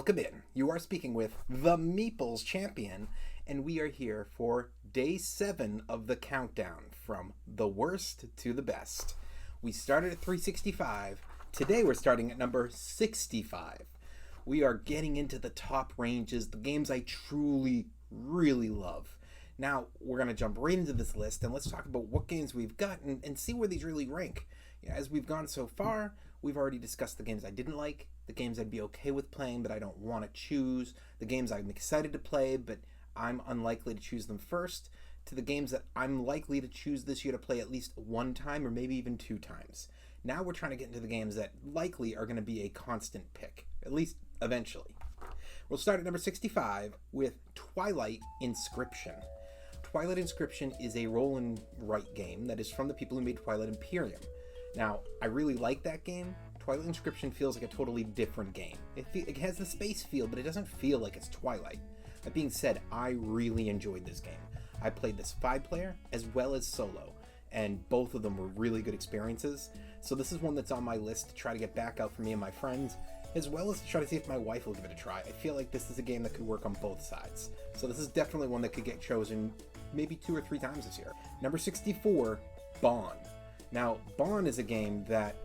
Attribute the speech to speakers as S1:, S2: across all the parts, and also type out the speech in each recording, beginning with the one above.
S1: Welcome in. You are speaking with the Meeple's champion, and we are here for day 7 of the countdown from the worst to the best. We started at 365. Today we're starting at number 65. We are getting into the top ranges, the games I truly, really love. Now, we're going to jump right into this list, and let's talk about what games we've got and see where these really rank. As we've gone so far, we've already discussed the games I didn't like, the games I'd be okay with playing but I don't want to choose, the games I'm excited to play but I'm unlikely to choose them first, to the games that I'm likely to choose this year to play at least one time or maybe even 2 times. Now we're trying to get into the games that likely are going to be a constant pick, at least eventually. We'll start at number 65 with Twilight Inscription. Twilight Inscription is a roll and write game that is from the people who made Twilight Imperium. Now, I really like that game. Twilight Inscription feels like a totally different game. It has the space feel, but it doesn't feel like it's Twilight. That being said, I really enjoyed this game. I played this 5-player as well as solo, and both of them were really good experiences. So this is one that's on my list to try to get back out for me and my friends, as well as to try to see if my wife will give it a try. I feel like this is a game that could work on both sides. So this is definitely one that could get chosen maybe 2 or 3 times this year. Number 64, Bond. Now, Bond is a game that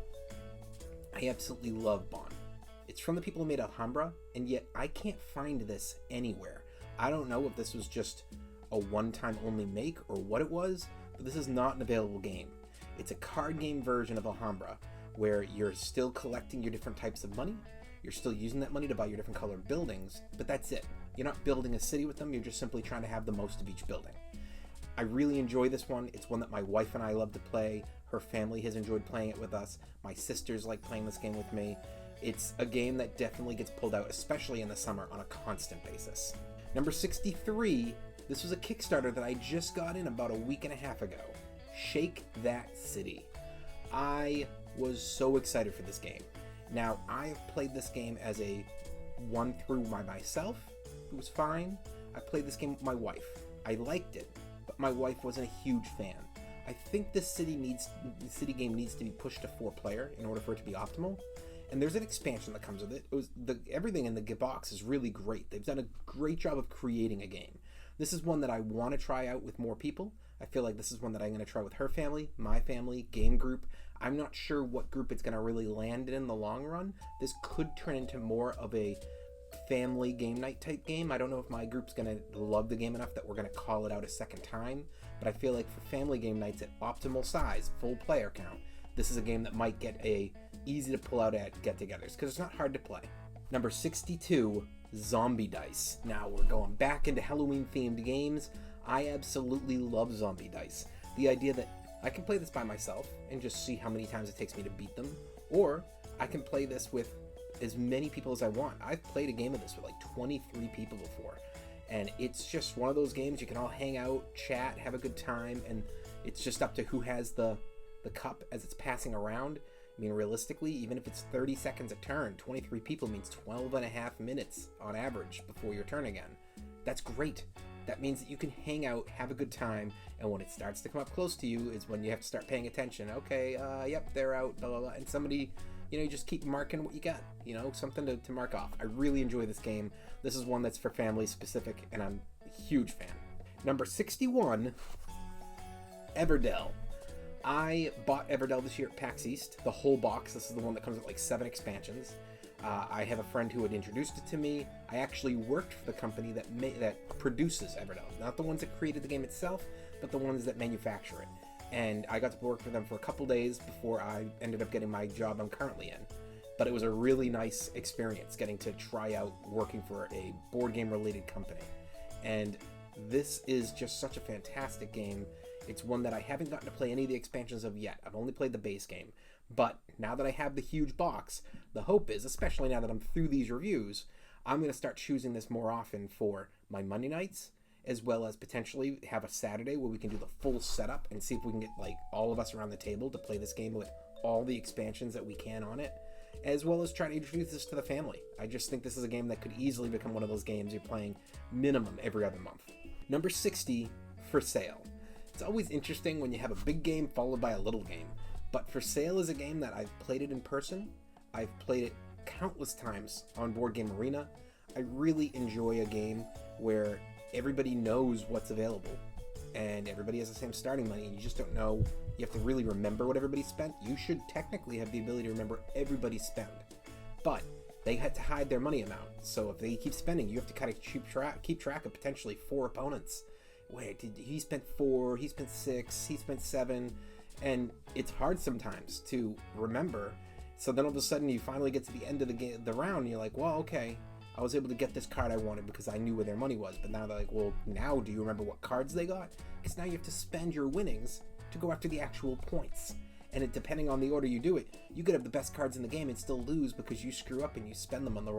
S1: I absolutely love. Bond. It's from the people who made Alhambra, and yet I can't find this anywhere. I don't know if this was just a one-time only make or what it was, but this is not an available game. It's a card game version of Alhambra, where you're still collecting your different types of money, you're still using that money to buy your different colored buildings, but that's it. You're not building a city with them, you're just simply trying to have the most of each building. I really enjoy this one. It's one that my wife and I love to play. Her family has enjoyed playing it with us. My sisters like playing this game with me. It's a game that definitely gets pulled out, especially in the summer, on a constant basis. Number 63, this was a Kickstarter that I just got in about a week and a half ago. Shake That City. I was so excited for this game. Now, I have played this game as a one through by myself. It was fine. I played this game with my wife. I liked it, but my wife wasn't a huge fan. I think the city game needs to be pushed to 4-player in order for it to be optimal. And there's an expansion that comes with it. Everything in the box is really great. They've done a great job of creating a game. This is one that I want to try out with more people. I feel like this is one that I'm going to try with her family, my family, game group. I'm not sure what group it's going to really land in the long run. This could turn into more of a family game night type game. I don't know if my group's going to love the game enough that we're going to call it out a second time, but I feel like for family game nights at optimal size, full player count, this is a game that might get easy to pull out at get-togethers because it's not hard to play. Number 62, Zombie Dice. Now we're going back into Halloween themed games. I absolutely love Zombie Dice. The idea that I can play this by myself and just see how many times it takes me to beat them, or I can play this with as many people as I want. I've played a game of this with like 23 people before, and it's just one of those games you can all hang out, chat, have a good time, and it's just up to who has the cup as it's passing around. I mean, realistically, even if it's 30 seconds a turn, 23 people means 12 and a half minutes on average before your turn again. That's great. That means that you can hang out, have a good time, and when it starts to come up close to you is when you have to start paying attention. Okay, yep, they're out, blah, blah, blah, and somebody, you just keep marking what you got, something to mark off. I really enjoy this game. This is one that's for family specific, and I'm a huge fan. Number 61, Everdel. I bought Everdel this year at PAX East, the whole box. This is the one that comes with like 7 expansions. I have a friend who had introduced it to me. I actually worked for the company that produces Everdel. Not the ones that created the game itself, but the ones that manufacture it. And I got to work for them for a couple days before I ended up getting my job I'm currently in. But it was a really nice experience getting to try out working for a board game related company. And this is just such a fantastic game. It's one that I haven't gotten to play any of the expansions of yet. I've only played the base game. But now that I have the huge box, the hope is, especially now that I'm through these reviews, I'm going to start choosing this more often for my Monday nights, as well as potentially have a Saturday where we can do the full setup and see if we can get like all of us around the table to play this game with all the expansions that we can on it, as well as try to introduce this to the family. I just think this is a game that could easily become one of those games you're playing minimum every other month. Number 60, For Sale. It's always interesting when you have a big game followed by a little game. But For Sale is a game that I've played it in person. I've played it countless times on Board Game Arena. I really enjoy a game where everybody knows what's available and everybody has the same starting money, and you just don't know. You have to really remember what everybody spent. You should technically have the ability to remember everybody's spend, but they had to hide their money amount. So if they keep spending, you have to kind of keep track of potentially 4 opponents. Wait, he spent 4, he spent 6, he spent 7, and it's hard sometimes to remember. So then all of a sudden you finally get to the end of the round, and you're like, well, okay, I was able to get this card I wanted because I knew where their money was. But now they're like, well, now do you remember what cards they got? Because now you have to spend your winnings to go after the actual points. And depending on the order you do it, you could have the best cards in the game and still lose because you screw up and you spend them on the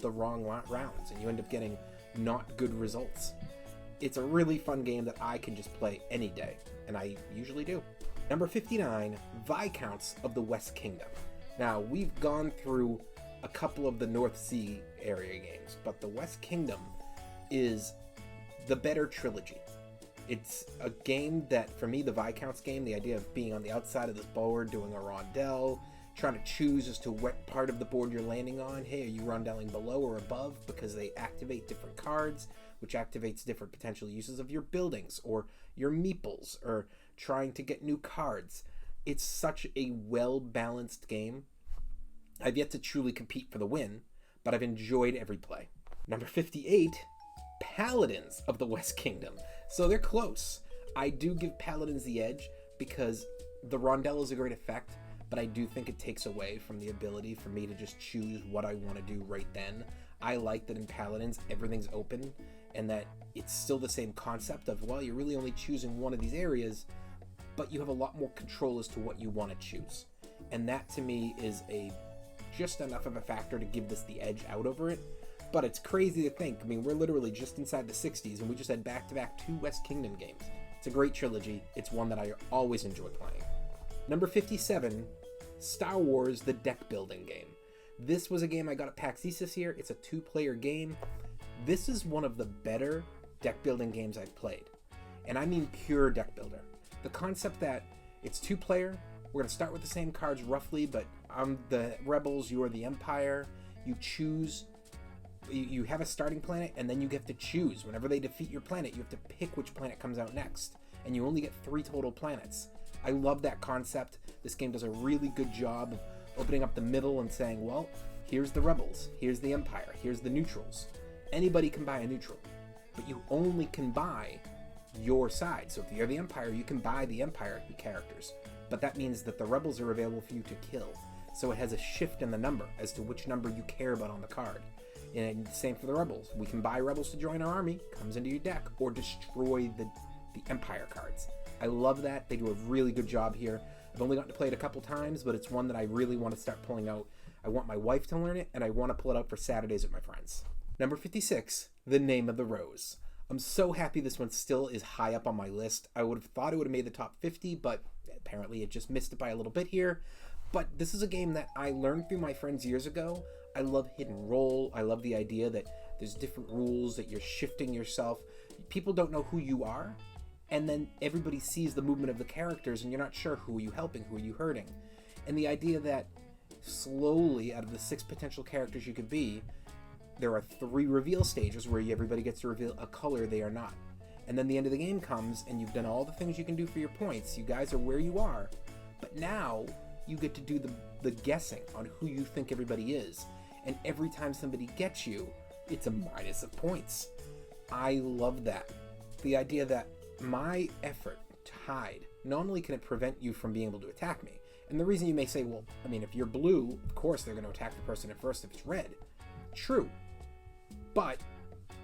S1: wrong rounds, and you end up getting not good results. It's a really fun game that I can just play any day, and I usually do. Number 59, Viscounts of the West Kingdom. Now, we've gone through a couple of the North Sea area games, but the West Kingdom is the better trilogy. It's a game that, for me, the Viscounts game, the idea of being on the outside of this board, doing a rondelle, trying to choose as to what part of the board you're landing on. Hey, are you rondelling below or above? Because they activate different cards, which activates different potential uses of your buildings or your meeples, or trying to get new cards. It's such a well-balanced game. I've yet to truly compete for the win, but I've enjoyed every play. Number 58, Paladins of the West Kingdom. So they're close. I do give Paladins the edge because the rondelle is a great effect, but I do think it takes away from the ability for me to just choose what I want to do right then. I like that in Paladins, everything's open, and that it's still the same concept of, well, you're really only choosing one of these areas, but you have a lot more control as to what you want to choose. And that, to me, is just enough of a factor to give this the edge out over it. But it's crazy to think. I mean, we're literally just inside the 60s, and we just had back-to-back 2 West Kingdom games. It's a great trilogy. It's one that I always enjoy playing. Number 57, Star Wars, the deck building game. This was a game I got at PAX East this year. It's a 2-player game. This is one of the better deck building games I've played. And I mean pure deck builder. The concept that it's 2-player, we're going to start with the same cards roughly, but I'm the Rebels, you're the Empire. You choose, you have a starting planet, and then you get to choose. Whenever they defeat your planet, you have to pick which planet comes out next. And you only get 3 total planets. I love that concept. This game does a really good job of opening up the middle and saying, well, here's the Rebels, here's the Empire, here's the neutrals. Anybody can buy a neutral, but you only can buy your side. So if you're the Empire, you can buy the Empire characters, but that means that the Rebels are available for you to kill. So it has a shift in the number as to which number you care about on the card. And same for the Rebels. We can buy Rebels to join our army, comes into your deck, or destroy the Empire cards. I love that. They do a really good job here. I've only gotten to play it a couple times, but it's one that I really want to start pulling out. I want my wife to learn it, and I want to pull it out for Saturdays with my friends. Number 56, The Name of the Rose. I'm so happy this one still is high up on my list. I would have thought it would have made the top 50, but apparently it just missed it by a little bit here. But this is a game that I learned through my friends years ago. I love hidden roll. I love the idea that there's different rules, that you're shifting yourself. People don't know who you are, and then everybody sees the movement of the characters, and you're not sure who are you helping, who are you hurting. And the idea that slowly, out of the 6 potential characters you could be, there are 3 reveal stages where everybody gets to reveal a color they are not. And then the end of the game comes, and you've done all the things you can do for your points. You guys are where you are, but now you get to do the guessing on who you think everybody is. And every time somebody gets you, it's a minus of points. I love that. The idea that my effort to hide, not only can it prevent you from being able to attack me, and the reason you may say, well, I mean, if you're blue, of course they're going to attack the person at first if it's red. True. But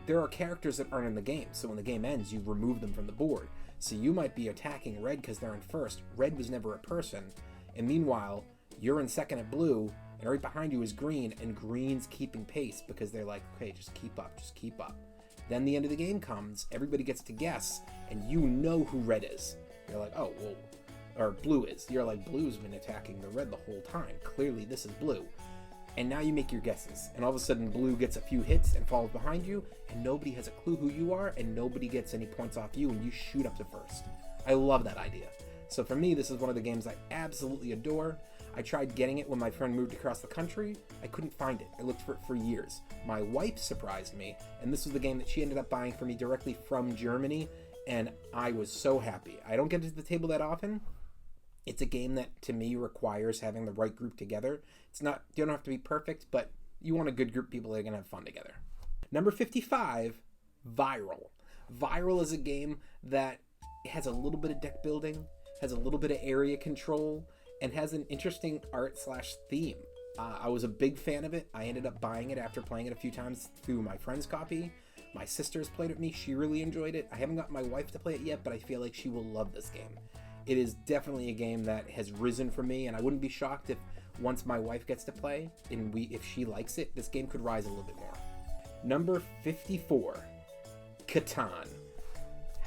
S1: there are characters that aren't in the game, so when the game ends, you remove them from the board. So you might be attacking red because they're in first. Red was never a person, and meanwhile, you're in second at blue, and right behind you is green, and green's keeping pace because they're like, okay, just keep up, just keep up. Then the end of the game comes, everybody gets to guess, and you know who red is. You're like, oh, well, or blue is. You're like, blue's been attacking the red the whole time. Clearly this is blue. And now you make your guesses, and all of a sudden blue gets a few hits and falls behind you, and nobody has a clue who you are, and nobody gets any points off you, and you shoot up to first. I love that idea. So for me, this is one of the games I absolutely adore. I tried getting it when my friend moved across the country. I couldn't find it. I looked for it for years. My wife surprised me, and this was the game that she ended up buying for me directly from Germany, and I was so happy. I don't get to the table that often. It's a game that, to me, requires having the right group together. It's not, you don't have to be perfect, but you want a good group of people that are going to have fun together. Number 55, Viral. Viral is a game that has a little bit of deck building, has a little bit of area control, and has an interesting art/theme. I was a big fan of it. I ended up buying it after playing it a few times through my friend's copy. My sister's played it with me. She really enjoyed it. I haven't got my wife to play it yet, but I feel like she will love this game. It is definitely a game that has risen for me, and I wouldn't be shocked if once my wife gets to play, and if she likes it, this game could rise a little bit more. Number 54, Katan.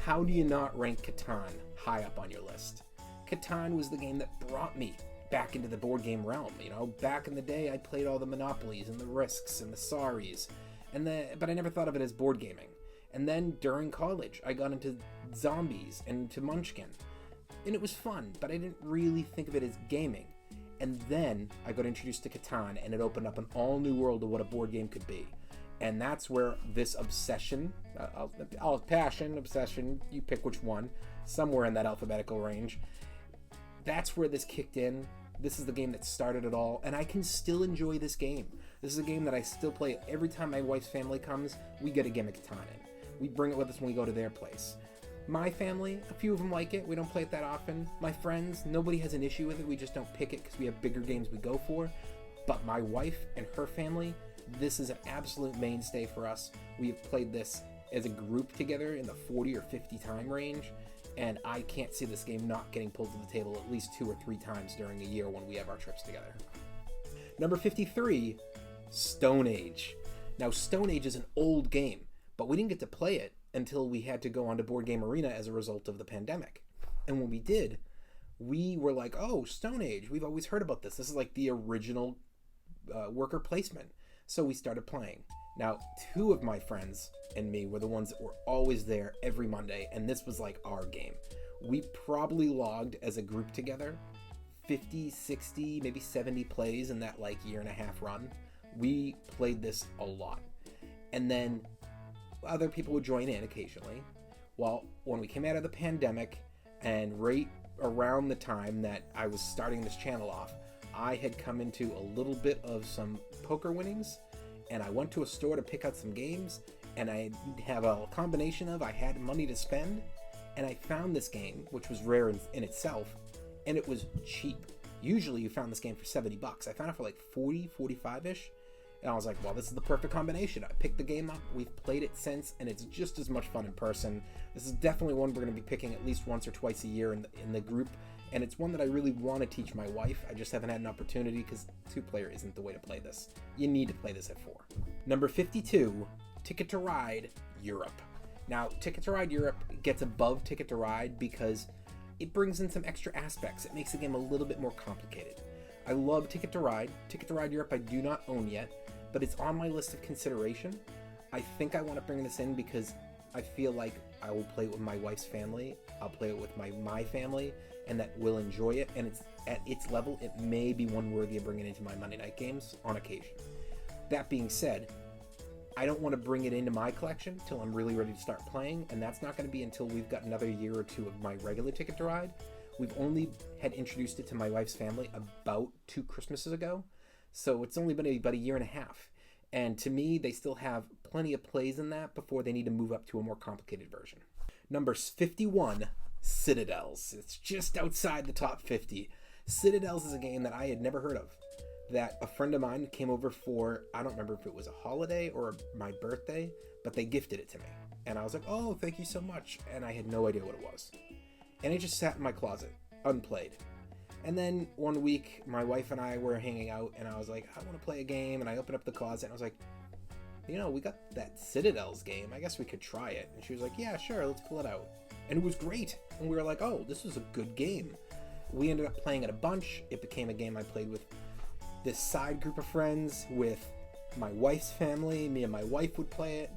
S1: How do you not rank Katan high up on your list? Katan was the game that brought me back into the board game realm. You know, back in the day, I played all the Monopolies and the Risks and the Saris, but I never thought of it as board gaming. And then during college, I got into Zombies and into Munchkin, and it was fun, but I didn't really think of it as gaming. And then I got introduced to Katan, and it opened up an all new world of what a board game could be. And that's where this obsession, passion, obsession, you pick which one, somewhere in that alphabetical range. That's where this kicked in. This is the game that started it all, and I can still enjoy this game. This is a game that I still play every time my wife's family comes. We get a game of Katan in. We bring it with us when we go to their place. My family, a few of them like it. We don't play it that often. My friends, nobody has an issue with it. We just don't pick it because we have bigger games we go for. But my wife and her family, this is an absolute mainstay for us. We have played this as a group together in the 40 or 50 time range, and I can't see this game not getting pulled to the table at least 2 or 3 times during a year when we have our trips together. Number 53, Stone Age. Now, Stone Age is an old game, but we didn't get to play it until we had to go onto Board Game Arena as a result of the pandemic. And when we did, we were like, oh, Stone Age, we've always heard about this. This is like the original worker placement. So we started playing. Now, 2 of my friends and me were the ones that were always there every Monday, and this was like our game. We probably logged as a group together 50, 60, maybe 70 plays in that like year and a half run. We played this a lot. And then other people would join in occasionally. Well, when we came out of the pandemic, and right around the time that I was starting this channel off, I had come into a little bit of some poker winnings, and I went to a store to pick out some games, and I have a combination of I had money to spend, and I found this game, which was rare in itself, and it was cheap. Usually you found this game for $70. I found it for like 40, 45-ish, and I was like, well, this is the perfect combination. I picked the game up, we've played it since, and it's just as much fun in person. This is definitely one we're going to be picking at least once or twice a year in the group, and it's one that I really want to teach my wife. I just haven't had an opportunity because 2-player isn't the way to play this. You need to play this at 4. Number 52, Ticket to Ride Europe. Now, Ticket to Ride Europe gets above Ticket to Ride because it brings in some extra aspects. It makes the game a little bit more complicated. I love Ticket to Ride. Ticket to Ride Europe I do not own yet, but it's on my list of consideration. I think I want to bring this in because I feel like I will play it with my wife's family. I'll play it with my family, and that will enjoy it, and it's at its level, it may be one worthy of bringing into my Monday night games on occasion. That being said, I don't want to bring it into my collection till I'm really ready to start playing, and that's not going to be until we've got another year or 2 of my regular Ticket to Ride. We've only had introduced it to my wife's family about 2 Christmases ago, so it's only been about a year and a half. And to me, they still have plenty of plays in that before they need to move up to a more complicated version. Number 51, Citadels. It's just outside the top 50. Citadels is a game that I had never heard of, that a friend of mine came over for, I don't remember if it was a holiday or my birthday, but they gifted it to me. And I was like, oh, thank you so much. And I had no idea what it was. And it just sat in my closet, unplayed. And then one week, my wife and I were hanging out, and I was like, I want to play a game. And I opened up the closet, and I was like, you know, we got that Citadels game. I guess we could try it. And she was like, yeah, sure, let's pull it out. And it was great. And we were like, oh, this is a good game. We ended up playing it a bunch. It became a game I played with this side group of friends, with my wife's family. Me and my wife would play it.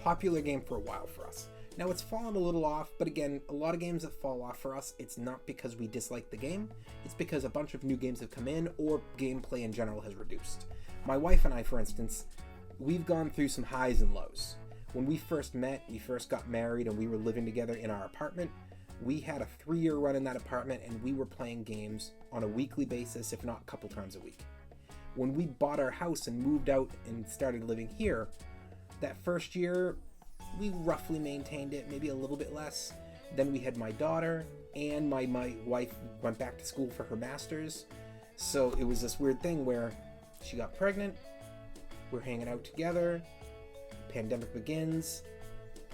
S1: Popular game for a while for us. Now, it's fallen a little off, but again, a lot of games that fall off for us, it's not because we dislike the game, it's because a bunch of new games have come in, or gameplay in general has reduced. My wife and I, for instance, we've gone through some highs and lows. When we first met, we first got married, and we were living together in our apartment, we had a 3-year run in that apartment, and we were playing games on a weekly basis, if not a couple times a week. When we bought our house and moved out and started living here, that first year, we roughly maintained it, maybe a little bit less. Then we had my daughter, and my wife went back to school for her master's. So it was this weird thing where she got pregnant, we're hanging out together, pandemic begins,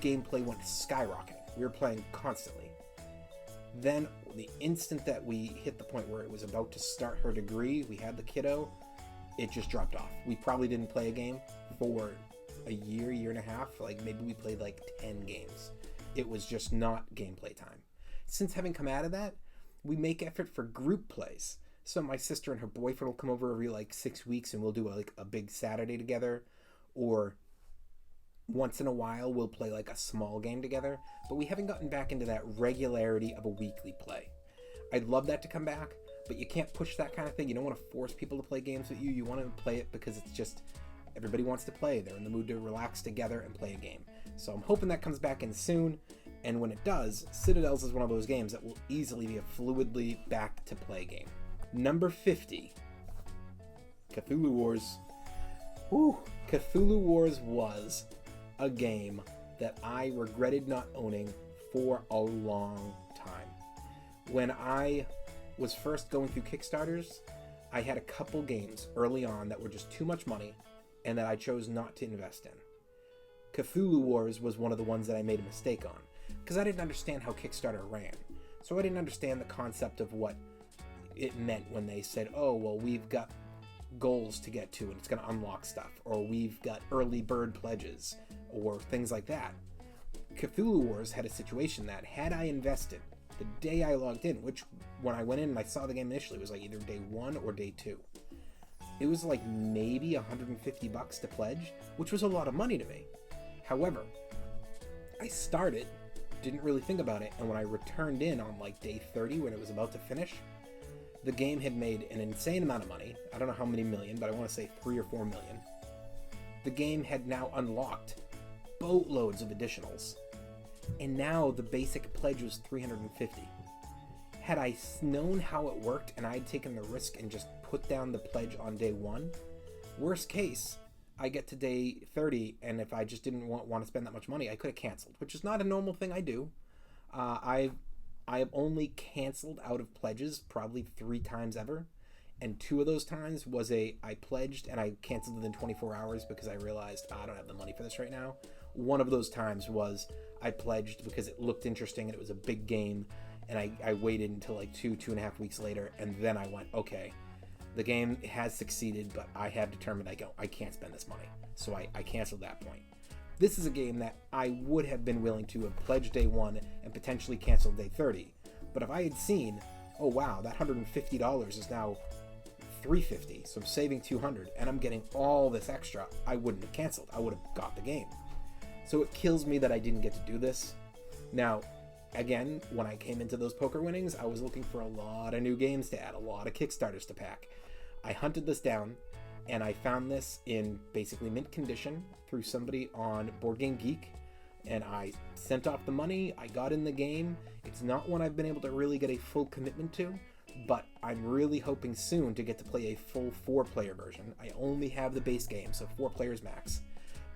S1: gameplay went skyrocketing. We were playing constantly. Then the instant that we hit the point where it was about to start her degree, we had the kiddo, it just dropped off. We probably didn't play a game for a year and a half. Like maybe we played like 10 games. It was just not gameplay time. Since having come out of that, we make effort for group plays. So my sister and her boyfriend will come over every like 6 weeks and we'll do a big Saturday together, or once in a while we'll play like a small game together, but we haven't gotten back into that regularity of a weekly play. I'd love that to come back, but you can't push that kind of thing. You don't want to force people to play games with you. You want to play it because it's just everybody wants to play. They're in the mood to relax together and play a game. So I'm hoping that comes back in soon, and when it does, Citadels is one of those games that will easily be a fluidly back to play game. Number 50, Cthulhu Wars. Whew. Cthulhu Wars was a game that I regretted not owning for a long time. When I was first going through Kickstarters, I had a couple games early on that were just too much money and that I chose not to invest in. Cthulhu Wars was one of the ones that I made a mistake on because I didn't understand how Kickstarter ran. So I didn't understand the concept of what it meant when they said, oh, well, we've got goals to get to and it's going to unlock stuff, or we've got early bird pledges, or things like that. Cthulhu Wars had a situation that had I invested the day I logged in, which when I went in and I saw the game initially, it was like either day 1 or day 2. It was like maybe $150 to pledge, which was a lot of money to me. However, I started, didn't really think about it, and when I returned in on like day 30 when it was about to finish, the game had made an insane amount of money. I don't know how many million, but I want to say 3 or 4 million. The game had now unlocked boatloads of additionals, and now the basic pledge was $350. Had I known how it worked and I'd taken the risk and just put down the pledge on day 1, worst case, I get to day 30, and if I just didn't want to spend that much money, I could have canceled, which is not a normal thing I do. I have only canceled out of pledges probably 3 times ever, and 2 of those times was I pledged and I canceled within 24 hours because I realized I don't have the money for this right now. One of those times was I pledged because it looked interesting and it was a big game, and I waited until like 2.5 weeks later, and then I went, okay, the game has succeeded, but I have determined I can't spend this money. So I canceled that point. This is a game that I would have been willing to have pledged day 1 and potentially canceled day 30. But if I had seen, oh wow, that $150 is now $350, so I'm saving $200, and I'm getting all this extra, I wouldn't have canceled. I would have got the game. So it kills me that I didn't get to do this. Now, again, when I came into those poker winnings, I was looking for a lot of new games to add, a lot of Kickstarters to pack. I hunted this down, and I found this in basically mint condition through somebody on Board Game Geek, and I sent off the money. I got in the game. It's not one I've been able to really get a full commitment to, but I'm really hoping soon to get to play a full 4-player version. I only have the base game, so 4 players max,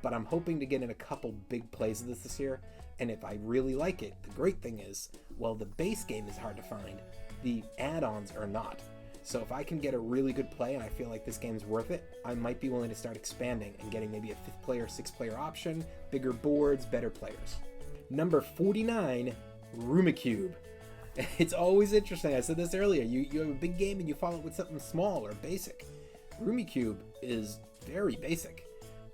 S1: but I'm hoping to get in a couple big plays of this year, and if I really like it, the great thing is, well, the base game is hard to find, the add-ons are not. So if I can get a really good play and I feel like this game's worth it, I might be willing to start expanding and getting maybe a 5th player, 6th player option, bigger boards, better players. Number 49, Rummikub. It's always interesting. I said this earlier. You have a big game and you follow it with something small or basic. Rummikub is very basic,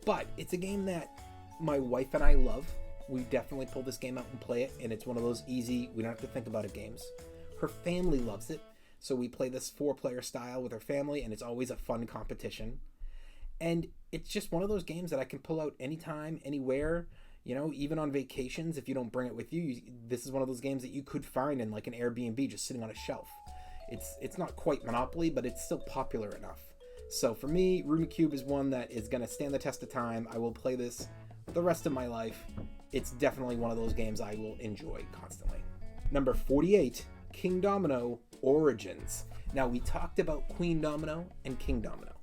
S1: but it's a game that my wife and I love. We definitely pull this game out and play it, and it's one of those easy, we don't have to think about it games. Her family loves it, so we play this 4-player style with her family, and it's always a fun competition. And it's just one of those games that I can pull out anytime, anywhere. Even on vacations, if you don't bring it with you, this is one of those games that you could find in like an Airbnb just sitting on a shelf. It's not quite Monopoly, but it's still popular enough. So for me, Rumicube is one that is going to stand the test of time. I will play this the rest of my life. It's definitely one of those games I will enjoy constantly. Number 48, King Domino Origins. Now, we talked about Queen Domino and King Domino.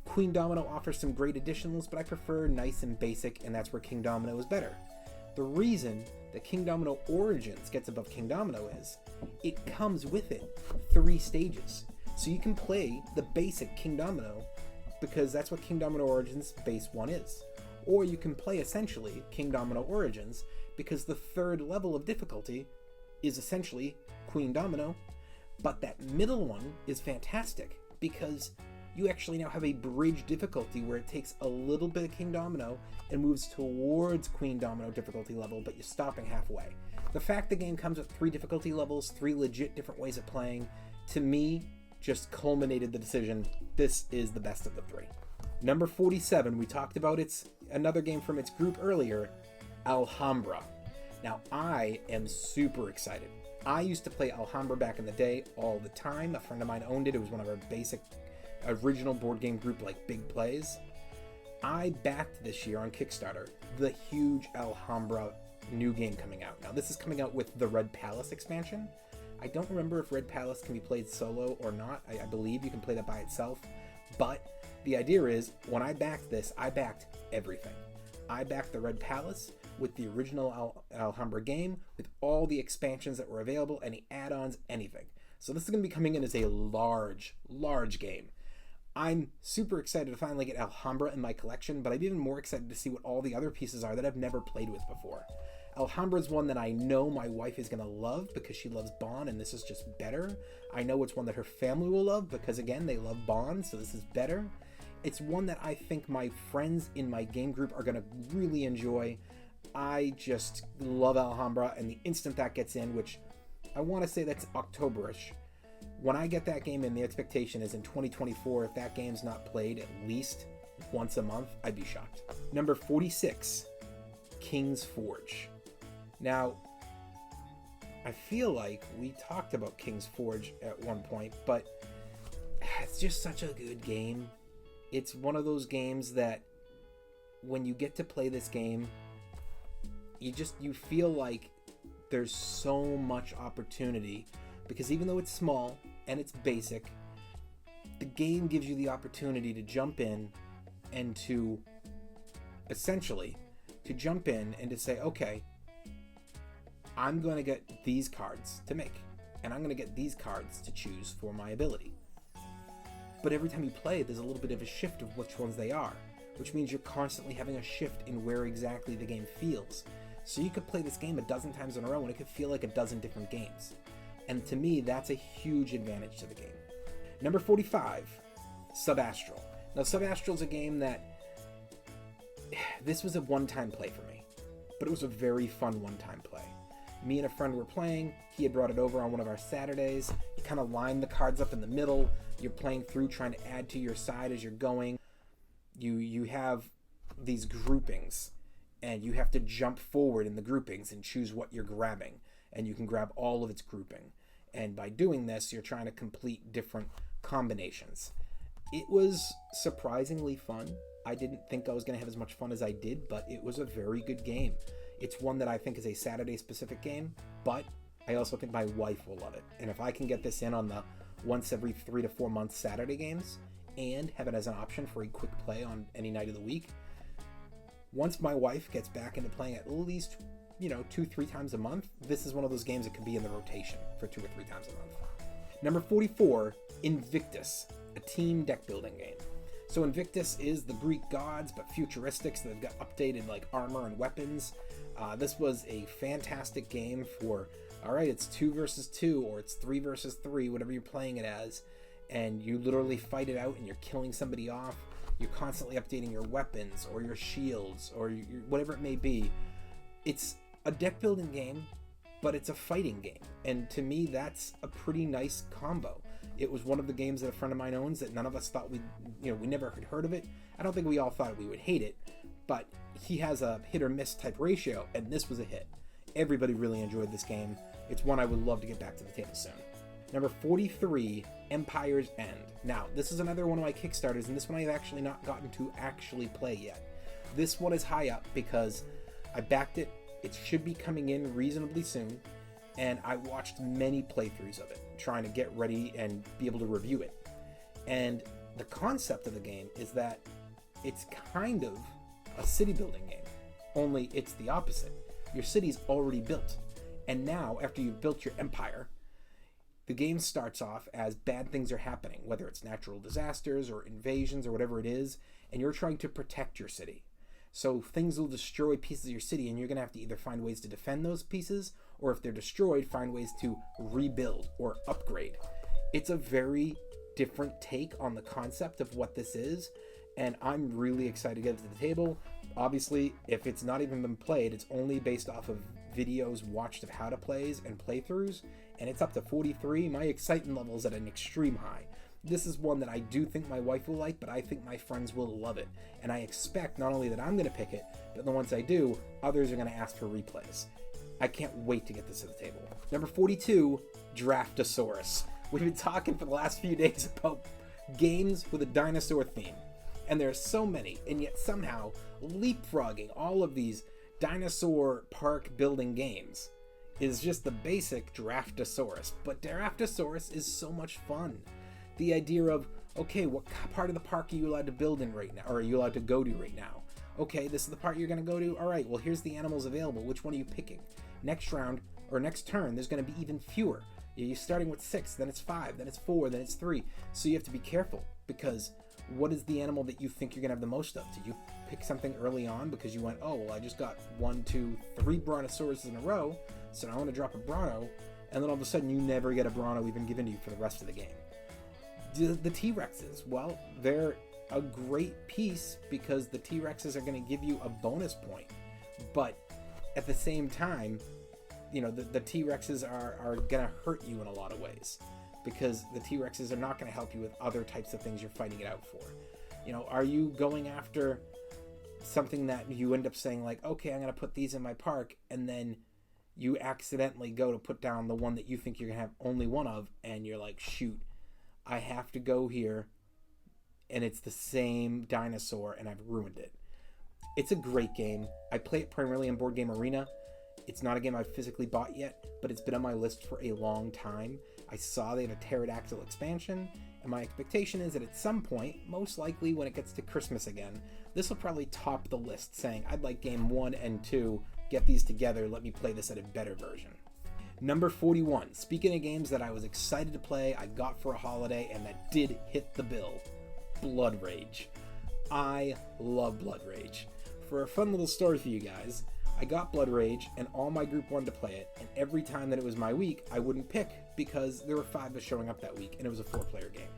S1: Queen Domino offers some great additionals, but I prefer nice and basic, and that's where King Domino is better. The reason that King Domino Origins gets above King Domino is it comes with it 3 stages. So you can play the basic King Domino because that's what King Domino Origins base 1 is. Or you can play essentially King Domino Origins because the 3rd level of difficulty is essentially Queen Domino, but that middle one is fantastic because you actually now have a bridge difficulty where it takes a little bit of King Domino and moves towards Queen Domino difficulty level, but you're stopping halfway. The fact the game comes with 3 difficulty levels, 3 legit different ways of playing, to me, just culminated the decision, this is the best of the 3. Number 47, we talked about another game from its group earlier, Alhambra. Now, I am super excited. I used to play Alhambra back in the day all the time. A friend of mine owned it. It was one of our basic original board game group like big plays. I backed this year on Kickstarter the huge Alhambra new game coming out. Now, this is coming out with the Red Palace expansion. I don't remember if Red Palace can be played solo or not. I believe you can play that by itself. But the idea is, when I backed this, I backed everything. I backed the Red Palace with the original Alhambra game, with all the expansions that were available, any add-ons, anything. So this is going to be coming in as a large game. I'm super excited to finally get Alhambra in my collection, but I'm even more excited to see what all the other pieces are that I've never played with before. Alhambra is one that I know my wife is going to love because she loves Bond, and this is just better. I know it's one that her family will love because, again, they love Bond, so this is better. It's one that I think my friends in my game group are going to really enjoy. I just love Alhambra, and the instant that gets in, which I want to say that's October-ish, when I get that game in, the expectation is in 2024, if that game's not played at least once a month, I'd be shocked. Number 46, King's Forge. Now, I feel like we talked about King's Forge at one point, but it's just such a good game. It's one of those games that when you get to play this game, you feel like there's so much opportunity, because even though it's small and it's basic, the game gives you the opportunity to jump in and to say, okay, I'm going to get these cards to make, and I'm going to get these cards to choose for my ability. But every time you play, there's a little bit of a shift of which ones they are, which means you're constantly having a shift in where exactly the game feels. So you could play this game a dozen times in a row and it could feel like a dozen different games. And to me, that's a huge advantage to the game. Number 45, Astral. Now, Astral is a game that, this was a one-time play for me, but it was a very fun one-time play. Me and a friend were playing. He had brought it over on one of our Saturdays. You kind of line the cards up in the middle. You're playing through, trying to add to your side as you're going. You have these groupings, and you have to jump forward in the groupings and choose what you're grabbing. And you can grab all of its grouping. And by doing this, you're trying to complete different combinations. It was surprisingly fun. I didn't think I was going to have as much fun as I did, but it was a very good game. It's one that I think is a Saturday-specific game, but I also think my wife will love it. And if I can get this in on the once every 3 to 4 months Saturday games and have it as an option for a quick play on any night of the week, once my wife gets back into playing at least 2-3 times a month, this is one of those games that could be in the rotation for 2 or 3 times a month. Number 44, Invictus, a team deck building game. So Invictus is the Greek gods, but futuristic, so they've got updated like armor and weapons. This was a fantastic game for, alright, it's 2 versus 2, or it's 3 versus 3, whatever you're playing it as, and you literally fight it out and you're killing somebody off. You're constantly updating your weapons or your shields or whatever it may be. It's a deck building game, but it's a fighting game, and to me that's a pretty nice combo. It was one of the games that a friend of mine owns that none of us thought we never had heard of it. I don't think we all thought we would hate it, but he has a hit or miss type ratio, and this was a hit. Everybody really enjoyed this game. It's one I would love to get back to the table soon. Number 43, Empire's End. Now, this is another one of my Kickstarters, and this one I've actually not gotten to actually play yet. This one is high up because I backed it. It should be coming in reasonably soon, and I watched many playthroughs of it, trying to get ready and be able to review it. And the concept of the game is that it's kind of a city building game, only it's the opposite. Your city's already built, and now, after you've built your empire, the game starts off as bad things are happening, whether it's natural disasters or invasions or whatever it is, and you're trying to protect your city. So things will destroy pieces of your city, and you're going to have to either find ways to defend those pieces, or if they're destroyed, find ways to rebuild or upgrade. It's a very different take on the concept of what this is, and I'm really excited to get it to the table. Obviously, if it's not even been played, it's only based off of videos watched of how to plays and playthroughs, and it's up to 43. My excitement level is at an extreme high. This is one that I do think my wife will like, but I think my friends will love it. And I expect not only that I'm going to pick it, but then once I do, others are going to ask for replays. I can't wait to get this to the table. Number 42, Draftasaurus. We've been talking for the last few days about games with a dinosaur theme. And there are so many, and yet somehow leapfrogging all of these dinosaur park building games is just the basic Draftasaurus. But Draftasaurus is so much fun. The idea of, okay, what part of the park are you allowed to build in right now, or are you allowed to go to right now? Okay, this is the part you're going to go to. All right, well, here's the animals available. Which one are you picking? Next round, or next turn, there's going to be even fewer. You're starting with 6, then it's 5, then it's 4, then it's 3. So you have to be careful, because what is the animal that you think you're going to have the most of? Did you pick something early on because you went, oh, well, I just got 1, 2, 3 Brontosauruses in a row, so now I want to drop a Bronto, and then all of a sudden you never get a Bronto even given to you for the rest of the game. The T-Rexes, well, they're a great piece because the T-Rexes are going to give you a bonus point, but at the same time, you know, the T-Rexes are going to hurt you in a lot of ways, because the T-Rexes are not going to help you with other types of things you're fighting it out for. You know, are you going after something that you end up saying like, okay, I'm going to put these in my park, and then you accidentally go to put down the one that you think you're going to have only one of, and you're like, shoot, I have to go here, and it's the same dinosaur, and I've ruined it. It's a great game. I play it primarily in Board Game Arena. It's not a game I've physically bought yet, but it's been on my list for a long time. I saw they have a pterodactyl expansion, and my expectation is that at some point, most likely when it gets to Christmas again, this will probably top the list, saying, I'd like game 1 and 2, get these together, let me play this at a better version. Number 41, speaking of games that I was excited to play, I got for a holiday, and that did hit the bill, Blood Rage. I love Blood Rage. For a fun little story for you guys, I got Blood Rage, and all my group wanted to play it, and every time that it was my week, I wouldn't pick, because there were 5 of us showing up that week, and it was a 4-player game.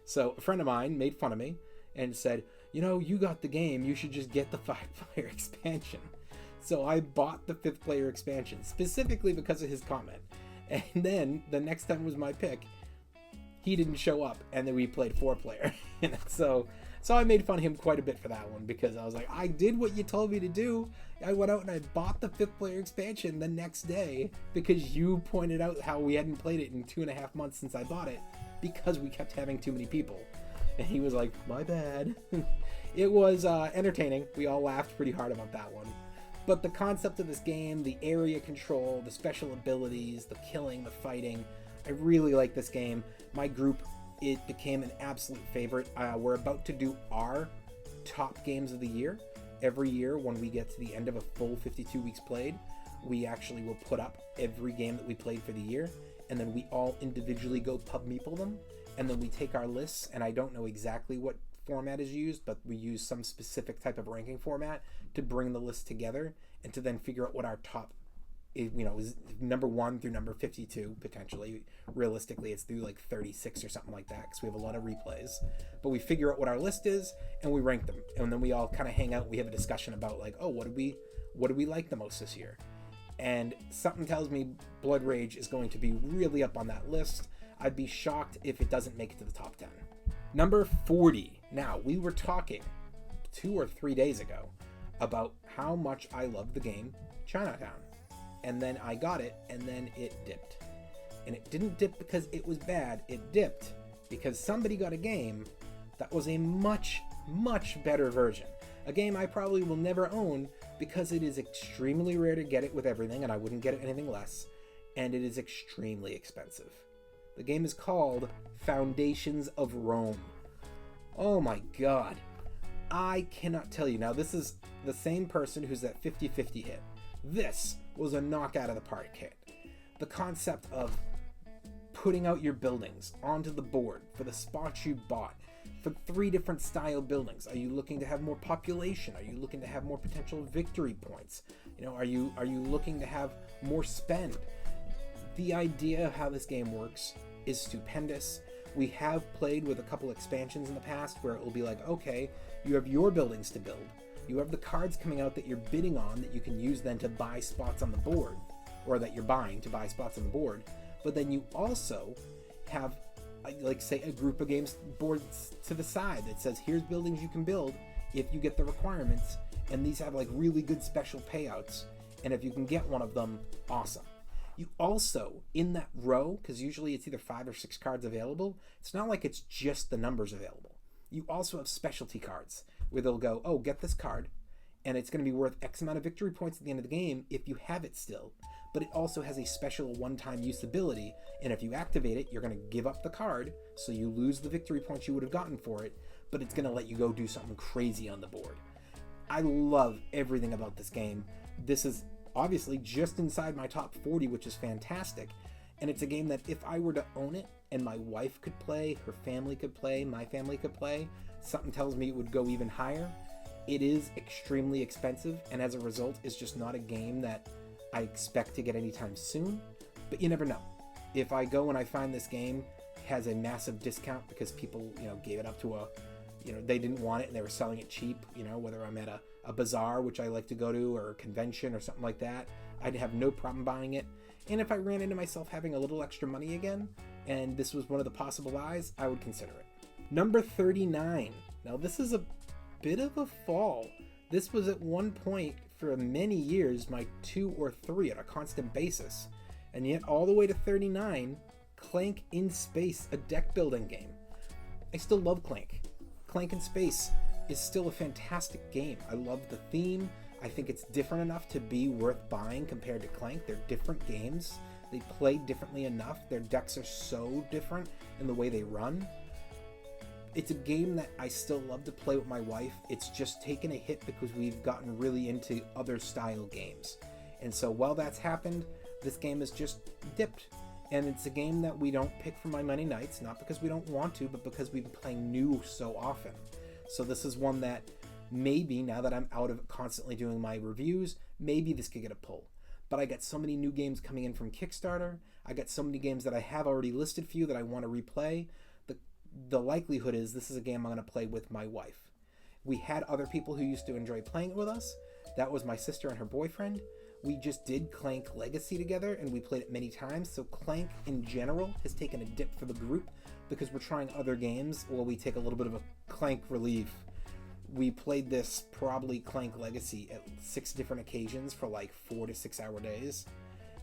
S1: So a friend of mine made fun of me, and said, you know, you got the game, you should just get the 5-player expansion. So I bought the 5th player expansion, specifically because of his comment. And then, the next time was my pick, he didn't show up, and then we played 4-player. So I made fun of him quite a bit for that one, because I was like, I did what you told me to do. I went out and I bought the 5th player expansion the next day, because you pointed out how we hadn't played it in 2.5 months since I bought it, because we kept having too many people. And he was like, my bad. It was entertaining. We all laughed pretty hard about that one. But the concept of this game, the area control, the special abilities, the killing, the fighting, I really like this game. My group, it became an absolute favorite. We're about to do our top games of the year. Every year when we get to the end of a full 52 weeks played, we actually will put up every game that we played for the year, and then we all individually go pub Meeple them, and then we take our lists, and I don't know exactly what format is used, but we use some specific type of ranking format to bring the list together and to then figure out what our top, you know, is number 1 through number 52 potentially. Realistically, it's through like 36 or something like that, because we have a lot of replays. But we figure out what our list is and we rank them, and then we all kind of hang out. We have a discussion about like, oh, what do we like the most this year? And something tells me Blood Rage is going to be really up on that list. I'd be shocked if it doesn't make it to the top 10. Number 40. Now, we were talking 2 or 3 days ago about how much I loved the game Chinatown. And then I got it, and then it dipped. And it didn't dip because it was bad, it dipped because somebody got a game that was a much, much better version. A game I probably will never own because it is extremely rare to get it with everything, and I wouldn't get it anything less, and it is extremely expensive. The game is called Foundations of Rome. Oh my god. I cannot tell you. Now, this is the same person who's that 50-50 hit. This was a knockout of the park hit. The concept of putting out your buildings onto the board for the spots you bought, for 3 different style buildings. Are you looking to have more population? Are you looking to have more potential victory points? You know, are you looking to have more spend? The idea of how this game works is stupendous. We have played with a couple expansions in the past where it will be like, okay, you have your buildings to build. You have the cards coming out that you're bidding on that you can use then to buy spots on the board, or that you're buying to buy spots on the board. But then you also have, like, say, a group of games boards to the side that says, here's buildings you can build if you get the requirements, and these have like really good special payouts, and if you can get one of them, awesome. You also, in that row, because usually it's either 5 or 6 cards available, it's not like it's just the numbers available. You also have specialty cards where they'll go, oh, get this card, and it's going to be worth X amount of victory points at the end of the game if you have it still. But it also has a special one-time use ability, and if you activate it, you're going to give up the card, so you lose the victory points you would have gotten for it, but it's going to let you go do something crazy on the board. I love everything about this game. This is obviously just inside my top 40, which is fantastic, and it's a game that if I were to own it, and my wife could play, her family could play, my family could play, something tells me it would go even higher. It is extremely expensive, and as a result, it's just not a game that I expect to get anytime soon, but you never know. If I go and I find this game has a massive discount because people, gave it up to they didn't want it and they were selling it cheap, whether I'm at a bazaar, which I like to go to, or a convention or something like that, I'd have no problem buying it. And if I ran into myself having a little extra money again, and this was one of the possible buys, I would consider it. Number 39. Now, this is a bit of a fall. This was at one point for many years my 2 or 3 on a constant basis, and yet all the way to 39, Clank in Space, a deck building game. I still love Clank. Clank in Space is still a fantastic game. I love the theme. I think it's different enough to be worth buying compared to Clank. They're different games. They play differently enough. Their decks are so different in the way they run. It's a game that I still love to play with my wife. It's just taken a hit because we've gotten really into other style games. And so while that's happened, this game has just dipped. And it's a game that we don't pick for my Monday nights, not because we don't want to, but because we've been playing new so often. So this is one that maybe, now that I'm out of constantly doing my reviews, maybe this could get a pull. But I got so many new games coming in from Kickstarter. I got so many games that I have already listed for you that I want to replay. The likelihood is this is a game I'm going to play with my wife. We had other people who used to enjoy playing it with us. That was my sister and her boyfriend. We just did Clank Legacy together, and we played it many times. So Clank in general has taken a dip for the group because we're trying other games while we take a little bit of a Clank relief. We played this probably Clank Legacy at 6 different occasions for like 4 to 6 hour days.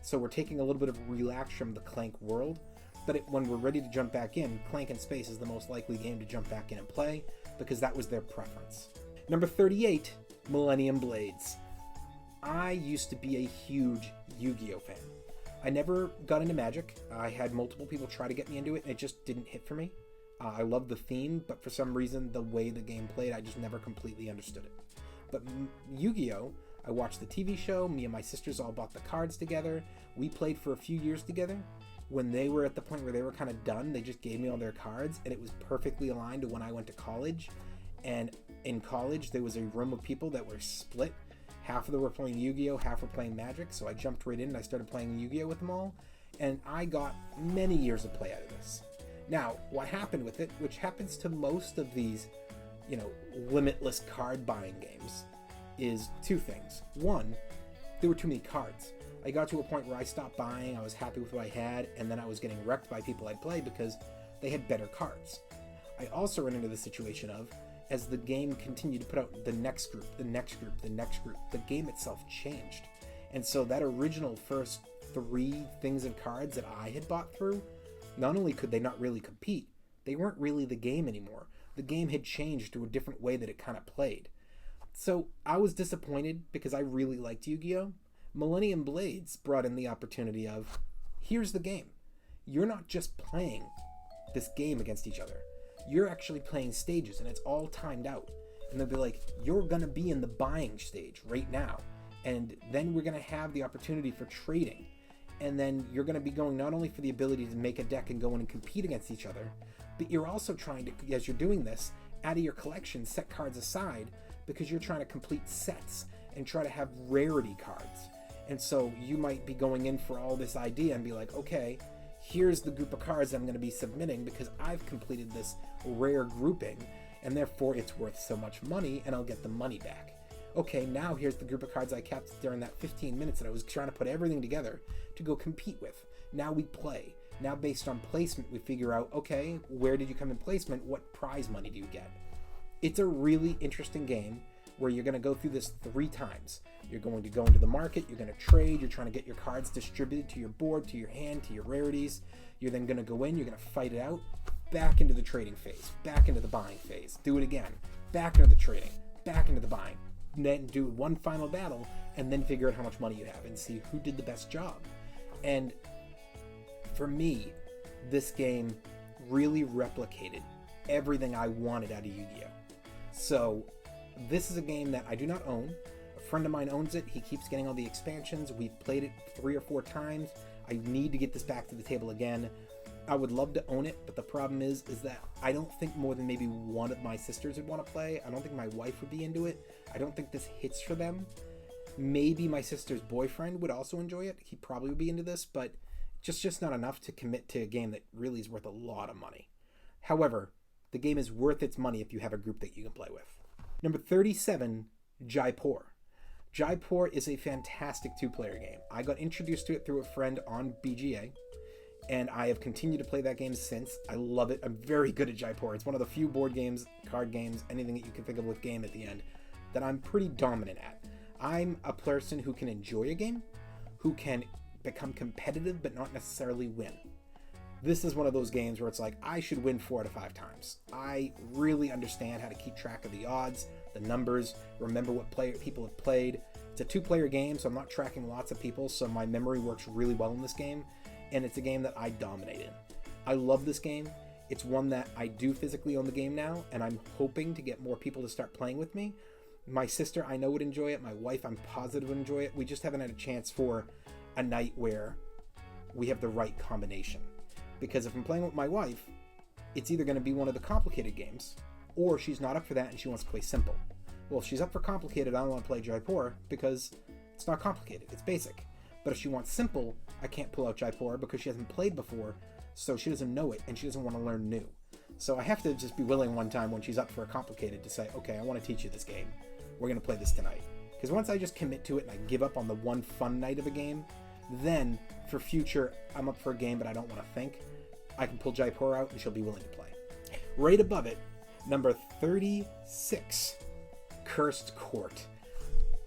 S1: So we're taking a little bit of relax from the Clank world. But when we're ready to jump back in, Clank in Space is the most likely game to jump back in and play because that was their preference. Number 38, Millennium Blades. I used to be a huge Yu-Gi-Oh fan. I never got into Magic. I had multiple people try to get me into it, and it just didn't hit for me. I love the theme, but for some reason, the way the game played, I just never completely understood it. But Yu-Gi-Oh, I watched the TV show. Me and my sisters all bought the cards together. We played for a few years together. When they were at the point where they were kind of done, they just gave me all their cards, and it was perfectly aligned to when I went to college. And in college, there was a room of people that were split. Half of them were playing Yu-Gi-Oh, half were playing Magic, so I jumped right in and I started playing Yu-Gi-Oh with them all, and I got many years of play out of this. Now, what happened with it, which happens to most of these, limitless card buying games, is 2 things. One, there were too many cards. I got to a point where I stopped buying, I was happy with what I had, and then I was getting wrecked by people I'd play because they had better cards. I also ran into the situation of, as the game continued to put out the next group, the next group, the next group, the game itself changed. And so that original first 3 things and cards that I had bought through, not only could they not really compete, they weren't really the game anymore. The game had changed to a different way that it kind of played. So I was disappointed because I really liked Yu-Gi-Oh! Millennium Blades brought in the opportunity of, here's the game. You're not just playing this game against each other. You're actually playing stages, and it's all timed out. And they'll be like, you're going to be in the buying stage right now. And then we're going to have the opportunity for trading. And then you're going to be going not only for the ability to make a deck and go in and compete against each other, but you're also trying to, as you're doing this, out of your collection, set cards aside because you're trying to complete sets and try to have rarity cards. And so you might be going in for all this idea and be like, okay, here's the group of cards I'm going to be submitting because I've completed this rare grouping, and therefore it's worth so much money, and I'll get the money back. Okay, now here's the group of cards I kept during that 15 minutes that I was trying to put everything together to go compete with. Now we play. Now based on placement, we figure out, okay, where did you come in placement? What prize money do you get? It's a really interesting game where you're going to go through this 3 times. You're going to go into the market, you're going to trade, you're trying to get your cards distributed to your board, to your hand, to your rarities. You're then going to go in, you're going to fight it out, back into the trading phase, back into the buying phase, do it again, back into the trading, back into the buying, then do one final battle, and then figure out how much money you have and see who did the best job. And for me, this game really replicated everything I wanted out of Yu-Gi-Oh! So this is a game that I do not own. A friend of mine owns it. He keeps getting all the expansions. We've played it 3 or 4 times. I need to get this back to the table again. I would love to own it, but the problem is that I don't think more than maybe one of my sisters would want to play. I don't think my wife would be into it. I don't think this hits for them. Maybe my sister's boyfriend would also enjoy it. He probably would be into this, but just not enough to commit to a game that really is worth a lot of money. However, the game is worth its money if you have a group that you can play with. Number 37, Jaipur. Jaipur is a fantastic 2-player game. I got introduced to it through a friend on BGA, and I have continued to play that game since. I love it. I'm very good at Jaipur. It's one of the few board games, card games, anything that you can think of with game at the end, that I'm pretty dominant at. I'm a person who can enjoy a game, who can become competitive but not necessarily win. This is one of those games where it's like, I should win 4 out of 5 times. I really understand how to keep track of the odds, the numbers, remember what people have played. It's a 2-player game, so I'm not tracking lots of people, so my memory works really well in this game, and it's a game that I dominate in. I love this game. It's one that I do physically own the game now, and I'm hoping to get more people to start playing with me. My sister, I know, would enjoy it. My wife, I'm positive, would enjoy it. We just haven't had a chance for a night where we have the right combination. Because if I'm playing with my wife, it's either going to be one of the complicated games, or she's not up for that and she wants to play simple. Well, if she's up for complicated, I don't want to play Jaipur because it's not complicated, it's basic. But if she wants simple, I can't pull out Jaipur because she hasn't played before, so she doesn't know it and she doesn't want to learn new. So I have to just be willing one time when she's up for a complicated to say, okay, I want to teach you this game. We're going to play this tonight. Because once I just commit to it and I give up on the one fun night of a game, then for future, I'm up for a game but I don't want to think, I can pull Jaipur out and she'll be willing to play. Right above it, number 36, Cursed Court.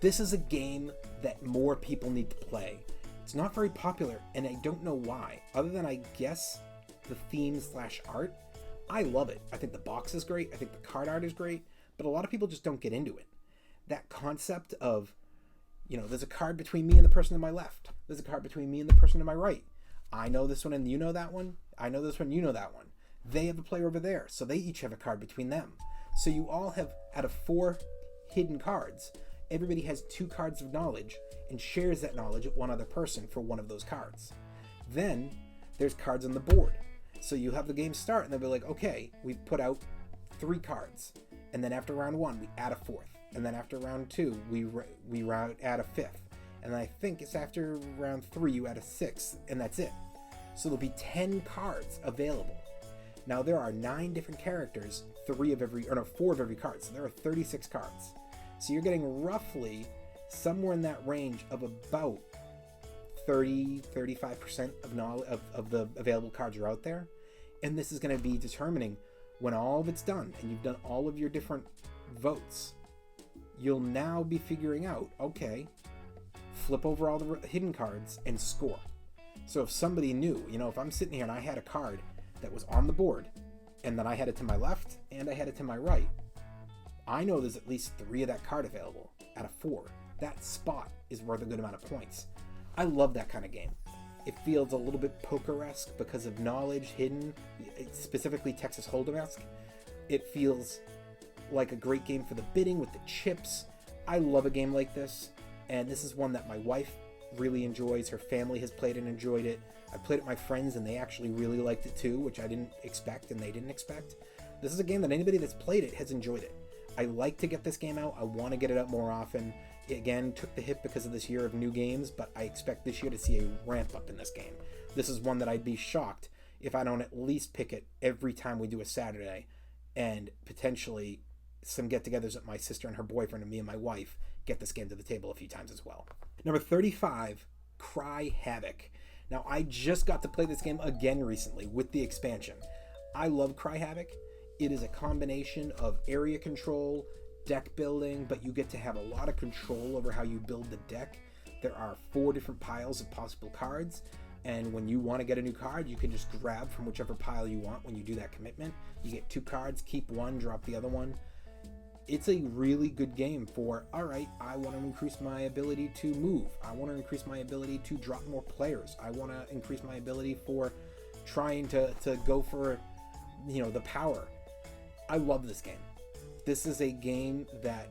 S1: This is a game that more people need to play. It's not very popular, and I don't know why, other than I guess the theme/art. I love it. I think the box is great. I think the card art is great, but a lot of people just don't get into it. That concept of, there's a card between me and the person to my left. There's a card between me and the person to my right. I know this one and you know that one. I know this one, you know that one. They have a player over there, so they each have a card between them. So you all have, out of 4 hidden cards, everybody has 2 cards of knowledge and shares that knowledge with one other person for one of those cards. Then there's cards on the board. So you have the game start and they'll be like, okay, we've put out 3 cards. And then after round 1, we add a 4th. And then after round 2, we add a 5th. And I think it's after round 3, you add a 6th, and that's it. So there'll be 10 cards available. Now there are 9 different characters, 4 of every card, so there are 36 cards. So you're getting roughly somewhere in that range of about 30-35% of the available cards are out there. And this is going to be determining When all of it's done and you've done all of your different votes, you'll now be figuring out, okay, flip over all the hidden cards and score. So if somebody knew, if I'm sitting here and I had a card that was on the board and then I had it to my left and I had it to my right, I know there's at least 3 of that card available out of 4. That spot is worth a good amount of points. I love that kind of game. It feels a little bit poker-esque because of knowledge hidden, specifically Texas Hold'em-esque. It feels like a great game for the bidding with the chips. I love a game like this, and this is one that my wife really enjoys. Her family has played and enjoyed it. I played it with my friends, and they actually really liked it too, which I didn't expect and they didn't expect. This is a game that anybody that's played it has enjoyed it. I like to get this game out. I want to get it out more often. It, again, took the hit because of this year of new games, but I expect this year to see a ramp up in this game. This is one that I'd be shocked if I don't at least pick it every time we do a Saturday, and potentially some get-togethers with my sister and her boyfriend and me and my wife get this game to the table a few times as well. Number 35, Cry Havoc. Now, I just got to play this game again recently with the expansion. I love Cry Havoc. It is a combination of area control, deck building, but you get to have a lot of control over how you build the deck. There are 4 different piles of possible cards, and when you want to get a new card, you can just grab from whichever pile you want when you do that commitment. You get 2 cards, keep one, drop the other one. It's a really good game for, all right, I want to increase my ability to move. I want to increase my ability to drop more players. I want to increase my ability for trying to go for, the power. I love this game. This is a game that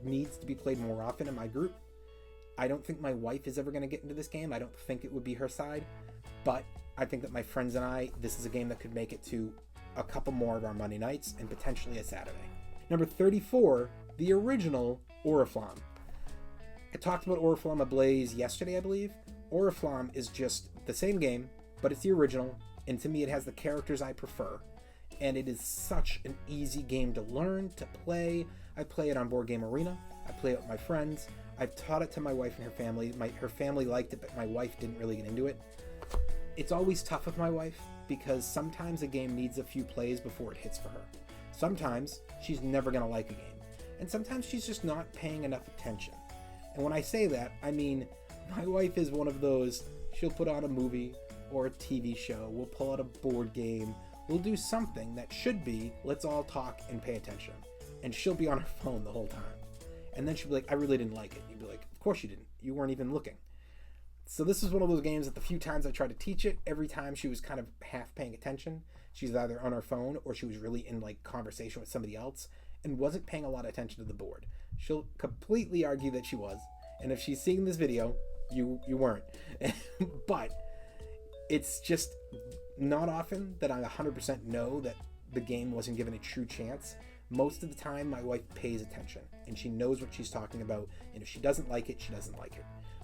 S1: needs to be played more often in my group. I don't think my wife is ever going to get into this game. I don't think it would be her side, but I think that my friends and I, this is a game that could make it to a couple more of our Monday nights and potentially a Saturday. Number 34, the original Oroflon. I talked about Oroflon Ablaze yesterday, I believe. Oroflon is just the same game, but it's the original, and to me it has the characters I prefer. And it is such an easy game to learn, to play. I play it on Board Game Arena. I play it with my friends. I've taught it to my wife and her family. Her family liked it, but my wife didn't really get into it. It's always tough with my wife because sometimes a game needs a few plays before it hits for her. Sometimes she's never going to like a game. And sometimes she's just not paying enough attention. And when I say that, I mean, my wife is one of those, she'll put on a movie or a TV show. We'll pull out a board game. We'll do something that should be, let's all talk and pay attention. And she'll be on her phone the whole time. And then she'll be like, I really didn't like it. You'd be like, of course you didn't. You weren't even looking. So this is one of those games that the few times I tried to teach it, every time she was kind of half paying attention. She's either on her phone or she was really in conversation with somebody else and wasn't paying a lot of attention to the board. She'll completely argue that she was. And if she's seeing this video, you weren't. But it's just not often that I 100% know that the game wasn't given a true chance. Most of the time, my wife pays attention and she knows what she's talking about. And if she doesn't like it, she doesn't like it.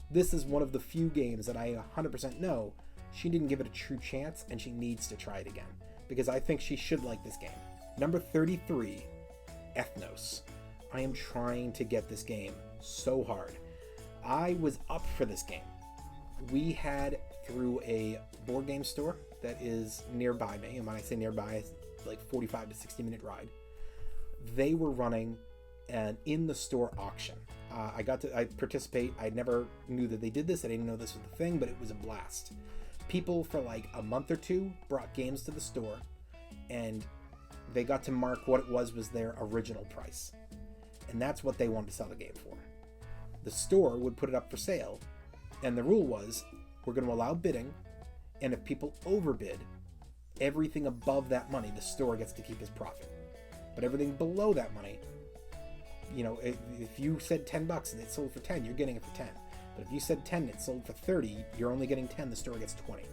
S1: This is one of the few games that I 100% know she didn't give it a true chance and she needs to try it again because I think she should like this game. Number 33, Ethnos. I am trying to get this game so hard. I was up for this game. We had through a board game store that is nearby me, and when I say nearby, it's like 45 to 60 minute ride. They were running an in the store auction. I participate. I never knew that they did this. I didn't know this was the thing, but it was a blast. People for like a month or 2 brought games to the store, and they got to mark what it was their original price. And that's what they wanted to sell the game for. The store would put it up for sale, and the rule was, we're going to allow bidding, and if people overbid, everything above that money, the store gets to keep his profit. But everything below that money, if you said $10 and it sold for 10, you're getting it for 10. But if you said 10 and it sold for 30, you're only getting 10, the store gets 20.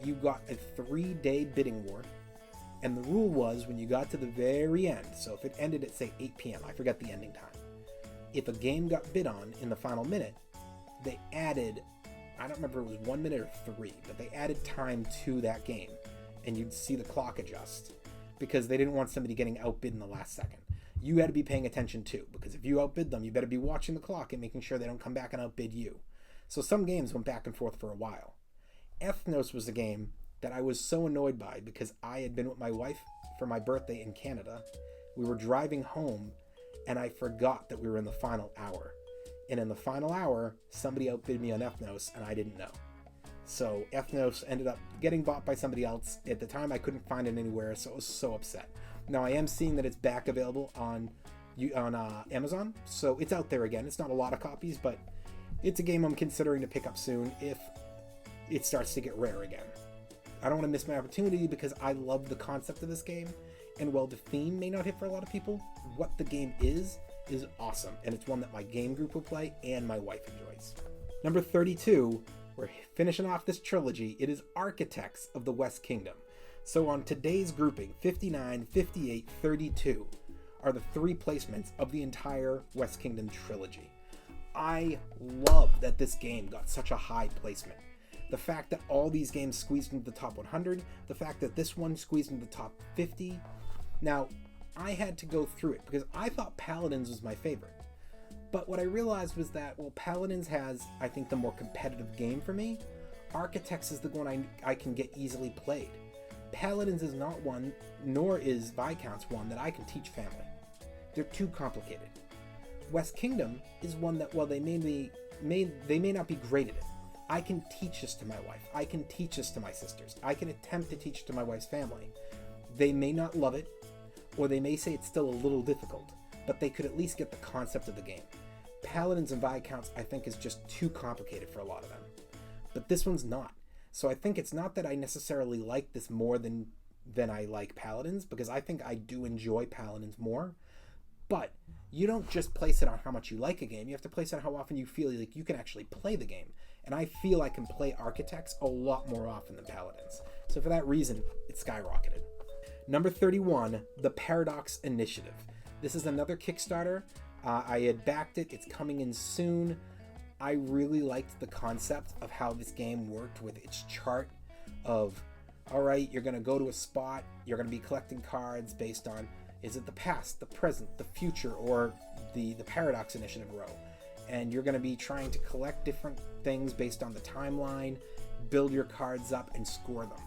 S1: You got a 3-day bidding war, and the rule was when you got to the very end, so if it ended at say 8 p.m., I forgot the ending time, if a game got bid on in the final minute, they added, I don't remember if it was 1 minute or 3, but they added time to that game, and you'd see the clock adjust because they didn't want somebody getting outbid in the last second. You had to be paying attention too, because if you outbid them, you better be watching the clock and making sure they don't come back and outbid you. So some games went back and forth for a while. Ethnos was a game that I was so annoyed by because I had been with my wife for my birthday in Canada. We were driving home, and I forgot that we were in the final hour. And in the final hour, somebody outbid me on Ethnos, and I didn't know. So Ethnos ended up getting bought by somebody else. At the time, I couldn't find it anywhere, so I was so upset. Now, I am seeing that it's back available on Amazon, so it's out there again. It's not a lot of copies, but it's a game I'm considering to pick up soon if it starts to get rare again. I don't want to miss my opportunity because I love the concept of this game, and while the theme may not hit for a lot of people, what the game is awesome, and it's one that my game group will play and my wife enjoys. Number 32, we're finishing off this trilogy. It is Architects of the West Kingdom. So on today's grouping, 59, 58, 32 are the 3 placements of the entire West Kingdom trilogy. I love that this game got such a high placement. The fact that all these games squeezed into the top 100, the fact that this one squeezed into the top 50. Now, I had to go through it because I thought Paladins was my favorite. But what I realized was that, well, Paladins has, I think, the more competitive game for me. Architects is the one I can get easily played. Paladins is not one, nor is Viscounts one that I can teach family. They're too complicated. West Kingdom is one that, while they may not be great at it, I can teach this to my wife. I can teach this to my sisters. I can attempt to teach it to my wife's family. They may not love it, or they may say it's still a little difficult, but they could at least get the concept of the game. Paladins and Viscounts, I think, is just too complicated for a lot of them. But this one's not. So I think it's not that I necessarily like this more than I like Paladins, because I think I do enjoy Paladins more. But you don't just place it on how much you like a game. You have to place it on how often you feel like you can actually play the game. And I feel I can play Architects a lot more often than Paladins. So for that reason, it skyrocketed. Number 31, The Paradox Initiative. This is another Kickstarter. I had backed it. It's coming in soon. I really liked the concept of how this game worked with its chart of, all right, you're going to go to a spot. You're going to be collecting cards based on, is it the past, the present, the future, or the Paradox Initiative row? And you're going to be trying to collect different things based on the timeline, build your cards up, and score them.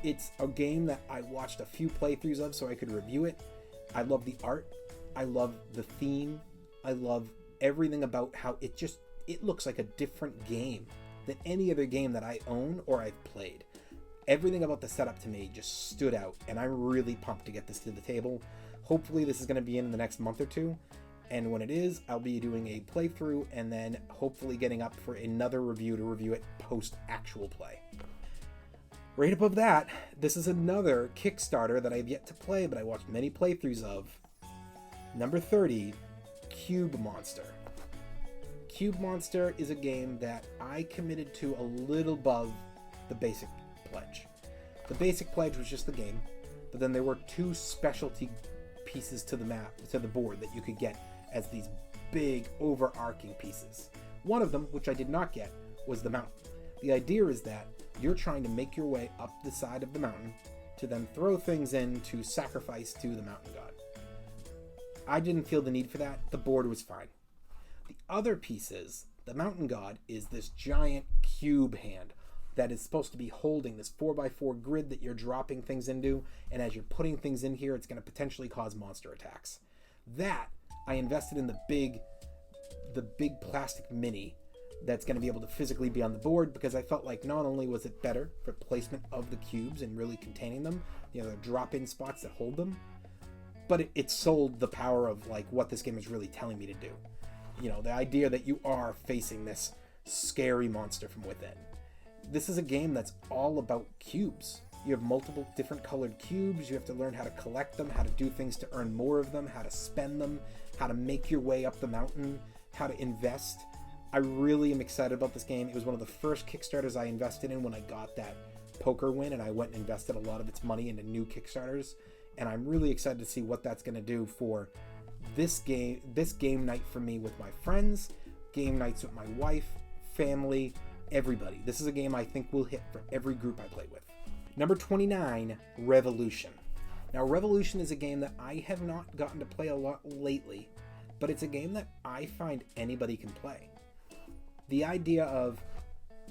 S1: It's a game that I watched a few playthroughs of so I could review it. I love the art. I love the theme. I love everything about how it looks like a different game than any other game that I own or I've played. Everything about the setup to me just stood out, and I'm really pumped to get this to the table. Hopefully this is going to be in the next month or two. And when it is, I'll be doing a playthrough and then hopefully getting up for another review to review it post actual play. Right above that, this is another Kickstarter that I've yet to play, but I watched many playthroughs of. Number 30, Cube Monster. Cube Monster is a game that I committed to a little above the basic pledge. The basic pledge was just the game, but then there were 2 specialty pieces to the map, to the board, that you could get as these big overarching pieces. One of them, which I did not get, was the mountain. The idea is that you're trying to make your way up the side of the mountain to then throw things in to sacrifice to the mountain god. I didn't feel the need for that. The board was fine. The other piece is, the mountain god is this giant cube hand that is supposed to be holding this 4x4 grid that you're dropping things into, and as you're putting things in here, it's going to potentially cause monster attacks. That, I invested in the big plastic mini that's going to be able to physically be on the board, because I felt like not only was it better for placement of the cubes and really containing them, the drop-in spots that hold them, but it sold the power of like what this game is really telling me to do. The idea that you are facing this scary monster from within. This is a game that's all about cubes. You have multiple different colored cubes. You have to learn how to collect them, how to do things to earn more of them, how to spend them, how to make your way up the mountain, how to invest. I really am excited about this game. It was one of the first Kickstarters I invested in when I got that poker win, and I went and invested a lot of its money into new Kickstarters. And I'm really excited to see what that's going to do for this game night for me with my friends, game nights with my wife, family, everybody. This is a game I think will hit for every group I play with. Number 29, Revolution. Now, Revolution is a game that I have not gotten to play a lot lately, but it's a game that I find anybody can play. The idea of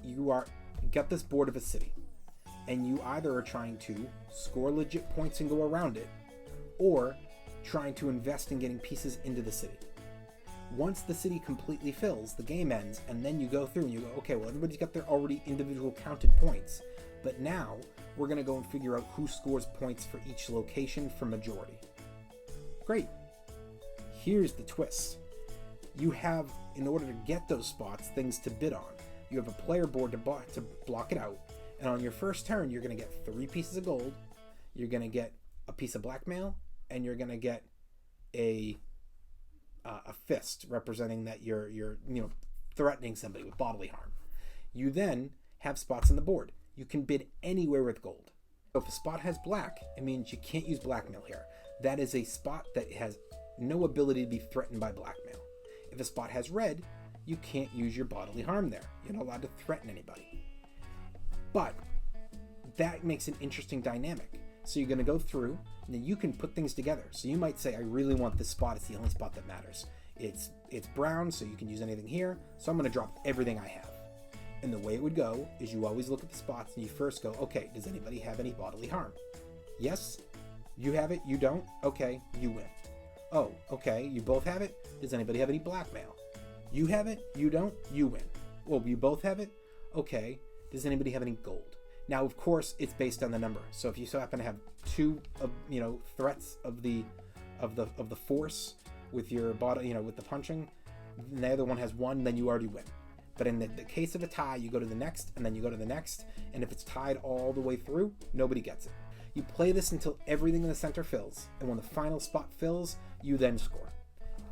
S1: you got this board of a city, and you either are trying to score legit points and go around it, or trying to invest in getting pieces into the city. Once the city completely fills, the game ends, and then you go through and you go, okay, well, everybody's got their already individual counted points, but now we're going to go and figure out who scores points for each location for majority. Great. Here's the twist. You have, in order to get those spots, things to bid on. You have a player board to block it out, and on your first turn, you're going to get 3 pieces of gold, you're going to get a piece of blackmail, and you're going to get a fist representing that you're threatening somebody with bodily harm. You then have spots on the board. You can bid anywhere with gold. So if a spot has black, it means you can't use blackmail here. That is a spot that has no ability to be threatened by blackmail. If a spot has red, you can't use your bodily harm there. You're not allowed to threaten anybody. But that makes an interesting dynamic. So you're going to go through, and then you can put things together. So you might say, I really want this spot. It's the only spot that matters. It's brown, so you can use anything here. So I'm going to drop everything I have. And the way it would go is you always look at the spots, and you first go, okay, does anybody have any bodily harm? Yes? You have it? You don't? Okay, you win. Oh, okay, you both have it? Does anybody have any blackmail? You have it? You don't? You win. Well, you both have it? Okay, does anybody have any gold? Now, of course, it's based on the number. So if you so happen to have 2 threats of the force with your body, with the punching, and the other one has 1, then you already win. But in the case of a tie, you go to the next, and then you go to the next, and if it's tied all the way through, nobody gets it. You play this until everything in the center fills, and when the final spot fills, you then score.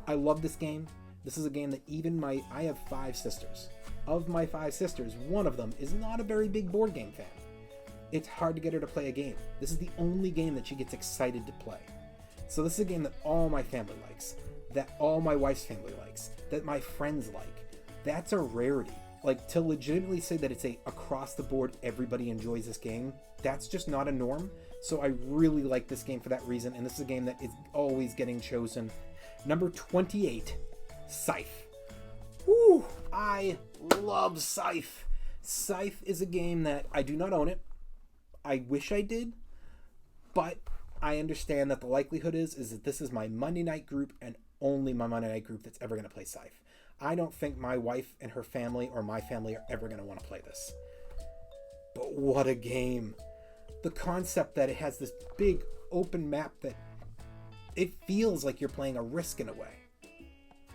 S1: I love this game. This is a game that I have 5 sisters. Of my 5 sisters, one of them is not a very big board game fan. It's hard to get her to play a game. This is the only game that she gets excited to play. So this is a game that all my family likes, that all my wife's family likes, that my friends like. That's a rarity. Like, to legitimately say that it's across the board, everybody enjoys this game, that's just not a norm. So I really like this game for that reason, and this is a game that is always getting chosen. Number 28, Scythe. Woo! I love Scythe. Scythe is a game that I do not own it. I wish I did, but I understand that the likelihood is that this is my Monday night group and only my Monday night group that's ever going to play Scythe. I don't think my wife and her family or my family are ever going to want to play this. But what a game. The concept that it has this big open map that it feels like you're playing a Risk in a way.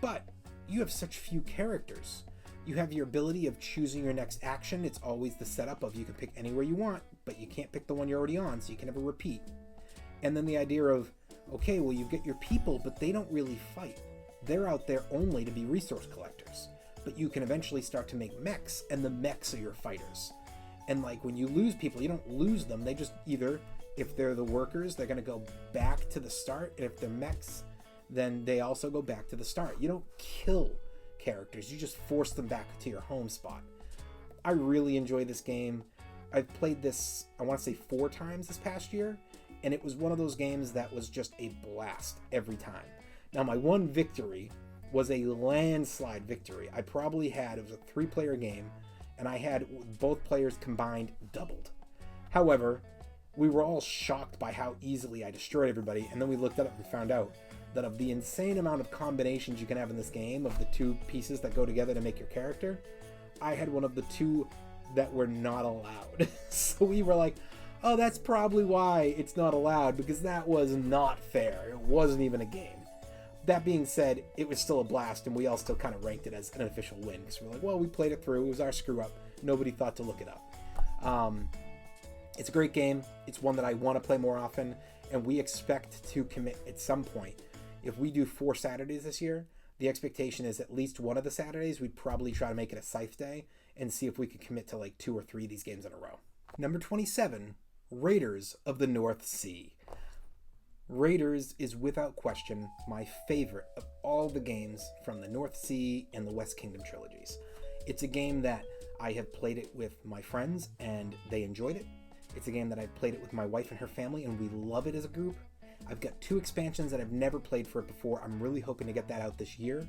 S1: But you have such few characters. You have your ability of choosing your next action. It's always the setup of you can pick anywhere you want, but you can't pick the one you're already on, so you can never repeat. And then the idea of, okay, well, you get your people, but they don't really fight. They're out there only to be resource collectors. But you can eventually start to make mechs, and the mechs are your fighters. And like when you lose people, you don't lose them. They just either, if they're the workers, they're going to go back to the start. And if they're mechs, then they also go back to the start. You don't kill characters, you just force them back to your home spot. I really enjoy this game. I've played this, I want to say 4 times this past year, and it was one of those games that was just a blast every time. Now, my one victory was a landslide victory. It was a 3-player game, and I had both players combined doubled. However, we were all shocked by how easily I destroyed everybody, and then we looked it up and found out that of the insane amount of combinations you can have in this game, of the 2 pieces that go together to make your character, I had one of the 2 that were not allowed. So we were like, oh, that's probably why it's not allowed, because that was not fair. It wasn't even a game. That being said, it was still a blast, and we all still kind of ranked it as an official win, because we're like, well, we played it through. It was our screw-up. Nobody thought to look it up. It's a great game. It's one that I want to play more often, and we expect to commit at some point. If we do 4 Saturdays this year, the expectation is at least one of the Saturdays we'd probably try to make it a Scythe day and see if we could commit to like 2 or 3 of these games in a row. Number 27, Raiders of the North Sea. Raiders is without question my favorite of all the games from the North Sea and the West Kingdom trilogies. It's a game that I have played it with my friends and they enjoyed it. It's a game that I've played it with my wife and her family and we love it as a group. I've got 2 expansions that I've never played for it before. I'm really hoping to get that out this year.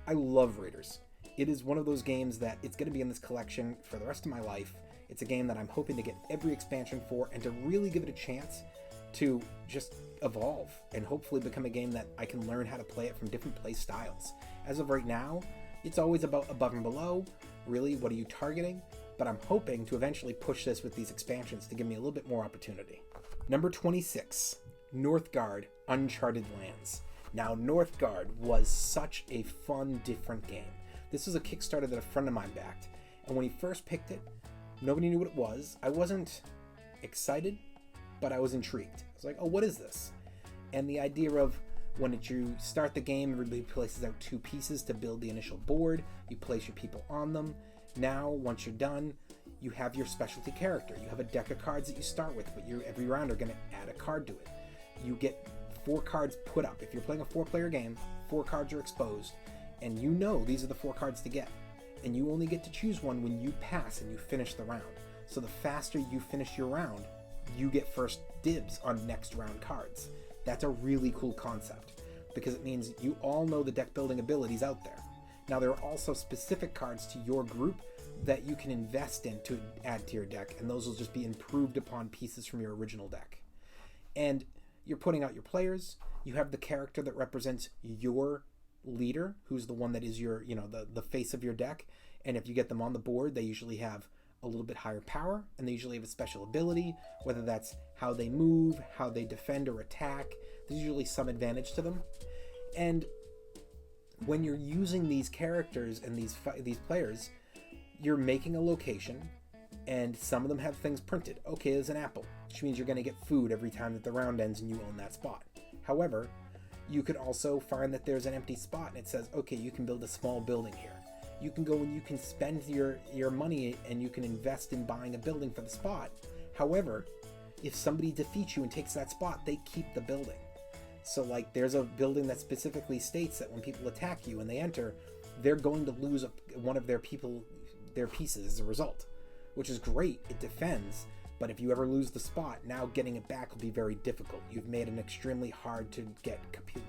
S1: I love Raiders. It is one of those games that it's going to be in this collection for the rest of my life. It's a game that I'm hoping to get every expansion for and to really give it a chance to just evolve and hopefully become a game that I can learn how to play it from different play styles. As of right now, it's always about above and below. Really, what are you targeting? But I'm hoping to eventually push this with these expansions to give me a little bit more opportunity. Number 26, Northgard Uncharted Lands. Now, Northgard was such a fun, different game. This was a Kickstarter that a friend of mine backed, and when he first picked it, nobody knew what it was. I wasn't excited, but I was intrigued. I was like, oh, what is this? And the idea of when you start the game, everybody places out 2 pieces to build the initial board. You place your people on them. Now, once you're done, you have your specialty character. You have a deck of cards that you start with, but every round are going to add a card to it. You get 4 cards put up. If you're playing a 4-player game, 4 cards are exposed, and you know these are the 4 cards to get. And you only get to choose one when you pass and you finish the round. So the faster you finish your round, you get first dibs on next round cards. That's a really cool concept because it means you all know the deck building abilities out there. Now, there are also specific cards to your group that you can invest in to add to your deck, and those will just be improved upon pieces from your original deck. And you're putting out your players. You have the character that represents your leader, who's the one that is your, the face of your deck. And if you get them on the board, they usually have a little bit higher power, and they usually have a special ability, whether that's how they move, how they defend or attack. There's usually some advantage to them. And when you're using these characters and these players, you're making a location, and some of them have things printed. Okay, there's an apple, which means you're going to get food every time that the round ends and you own that spot. However, you could also find that there's an empty spot and it says, okay, you can build a small building here. You can go and you can spend your money and you can invest in buying a building for the spot. However, if somebody defeats you and takes that spot, they keep the building. So like there's a building that specifically states that when people attack you and they enter, they're going to lose one of their pieces as a result, which is great. It defends, but if you ever lose the spot, now getting it back will be very difficult. You've made an extremely hard to get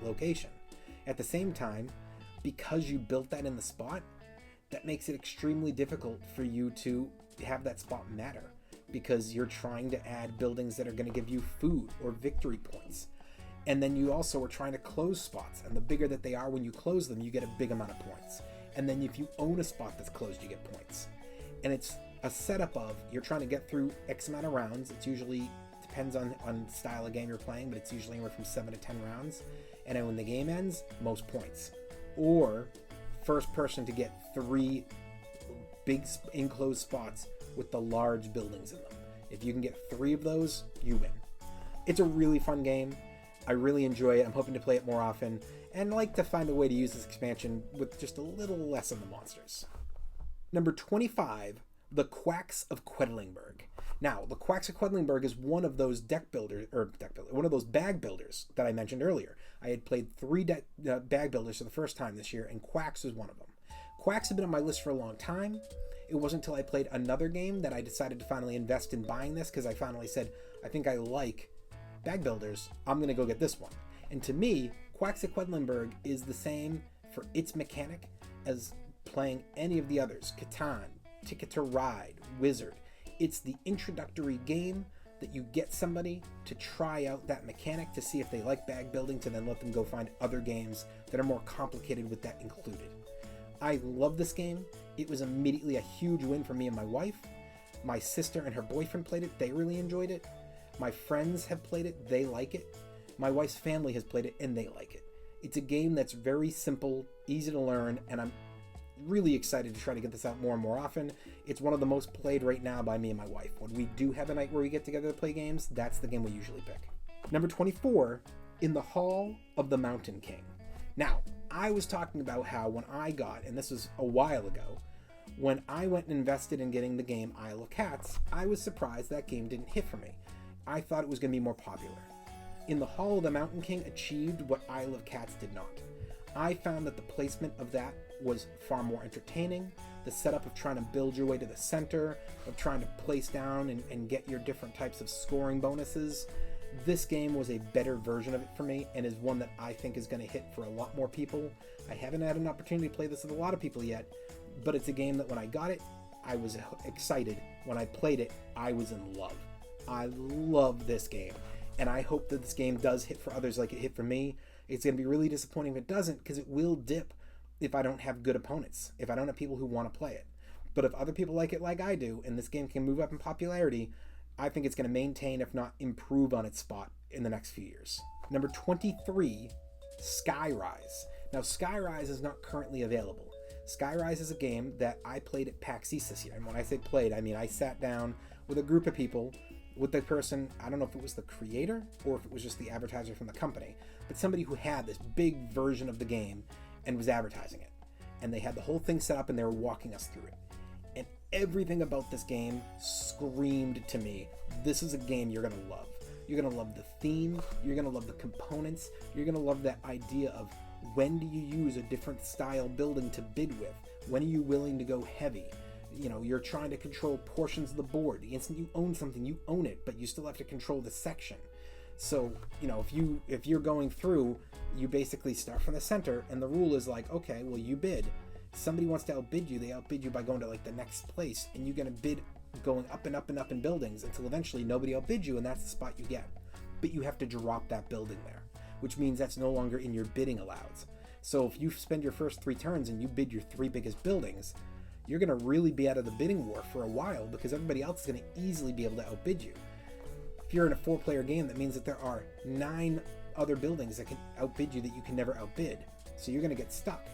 S1: location. At the same time, because you built that in the spot, that makes it extremely difficult for you to have that spot matter because you're trying to add buildings that are going to give you food or victory points. And then you also are trying to close spots, and the bigger that they are when you close them, you get a big amount of points. And then if you own a spot that's closed, you get points. And it's a setup of you're trying to get through X amount of rounds. It's usually depends on style of game you're playing, but it's usually anywhere from 7 to 10 rounds. And then when the game ends, most points. Or first person to get 3 big enclosed spots with the large buildings in them. If you can get 3 of those, you win. It's a really fun game. I really enjoy it. I'm hoping to play it more often and like to find a way to use this expansion with just a little less of the monsters. Number 25, the Quacks of Quidlingberg. Now, the Quacks of Quidlingberg is one of those one of those bag builders that I mentioned earlier. I had played 3 bag builders for the first time this year, and Quacks was one of them. Quacks have been on my list for a long time. It wasn't until I played another game that I decided to finally invest in buying this, because I finally said, I think I like bag builders. I'm going to go get this one. And to me, Quacks of Quidlingberg is the same for its mechanic as playing any of the others. Katan, Ticket to Ride, Wizard. It's the introductory game that you get somebody to try out that mechanic to see if they like bag building, to then let them go find other games that are more complicated with that included. I love this game. It was immediately a huge win for me and my wife. My sister and her boyfriend played it. They really enjoyed it. My friends have played it. They like it. My wife's family has played it and they like it. It's a game that's very simple, easy to learn, and I'm really excited to try to get this out more and more often. It's one of the most played right now by me and my wife. When we do have a night where we get together to play games, that's the game we usually pick. Number 24, In the Hall of the Mountain King. Now, I was talking about how when I got, and this was a while ago, when I went and invested in getting the game Isle of Cats, I was surprised that game didn't hit for me. I thought it was going to be more popular. In the Hall of the Mountain King achieved what Isle of Cats did not. I found that the placement of that was far more entertaining. The setup of trying to build your way to the center, of trying to place down and get your different types of scoring bonuses. This game was a better version of it for me and is one that I think is going to hit for a lot more people. I haven't had an opportunity to play this with a lot of people yet, but it's a game that when I got it, I was excited. When I played it, I was in love. I love this game. And I hope that this game does hit for others like it hit for me. It's going to be really disappointing if it doesn't, because it will dip if I don't have good opponents, if I don't have people who want to play it. But if other people like it like I do, and this game can move up in popularity, I think it's going to maintain, if not improve on its spot in the next few years. Number 23, Skyrise. Now, Skyrise is not currently available. Skyrise is a game that I played at PAX East this year. And when I say played, I mean I sat down with a group of people, with the person, I don't know if it was the creator or if it was just the advertiser from the company, but somebody who had this big version of the game and was advertising it. And they had the whole thing set up and they were walking us through it. And everything about this game screamed to me, this is a game you're going to love. You're going to love the theme, you're going to love the components, you're going to love that idea of when do you use a different style building to bid with? When are you willing to go heavy? You know, you're trying to control portions of the board. The instant you own something, you own it, but you still have to control the section. So, you know, if you're going through, you basically start from the center, and the rule is like, okay, well, you bid. Somebody wants to outbid you, they outbid you by going to like the next place, and you're going to bid going up and up and up in buildings until eventually nobody outbids you, and that's the spot you get. But you have to drop that building there, which means that's no longer in your bidding allows. So if you spend your first 3 turns and you bid your 3 biggest buildings, you're going to really be out of the bidding war for a while, because everybody else is going to easily be able to outbid you. If you're in a 4-player game, that means that there are 9 other buildings that can outbid you that you can never outbid. So you're going to get stuck.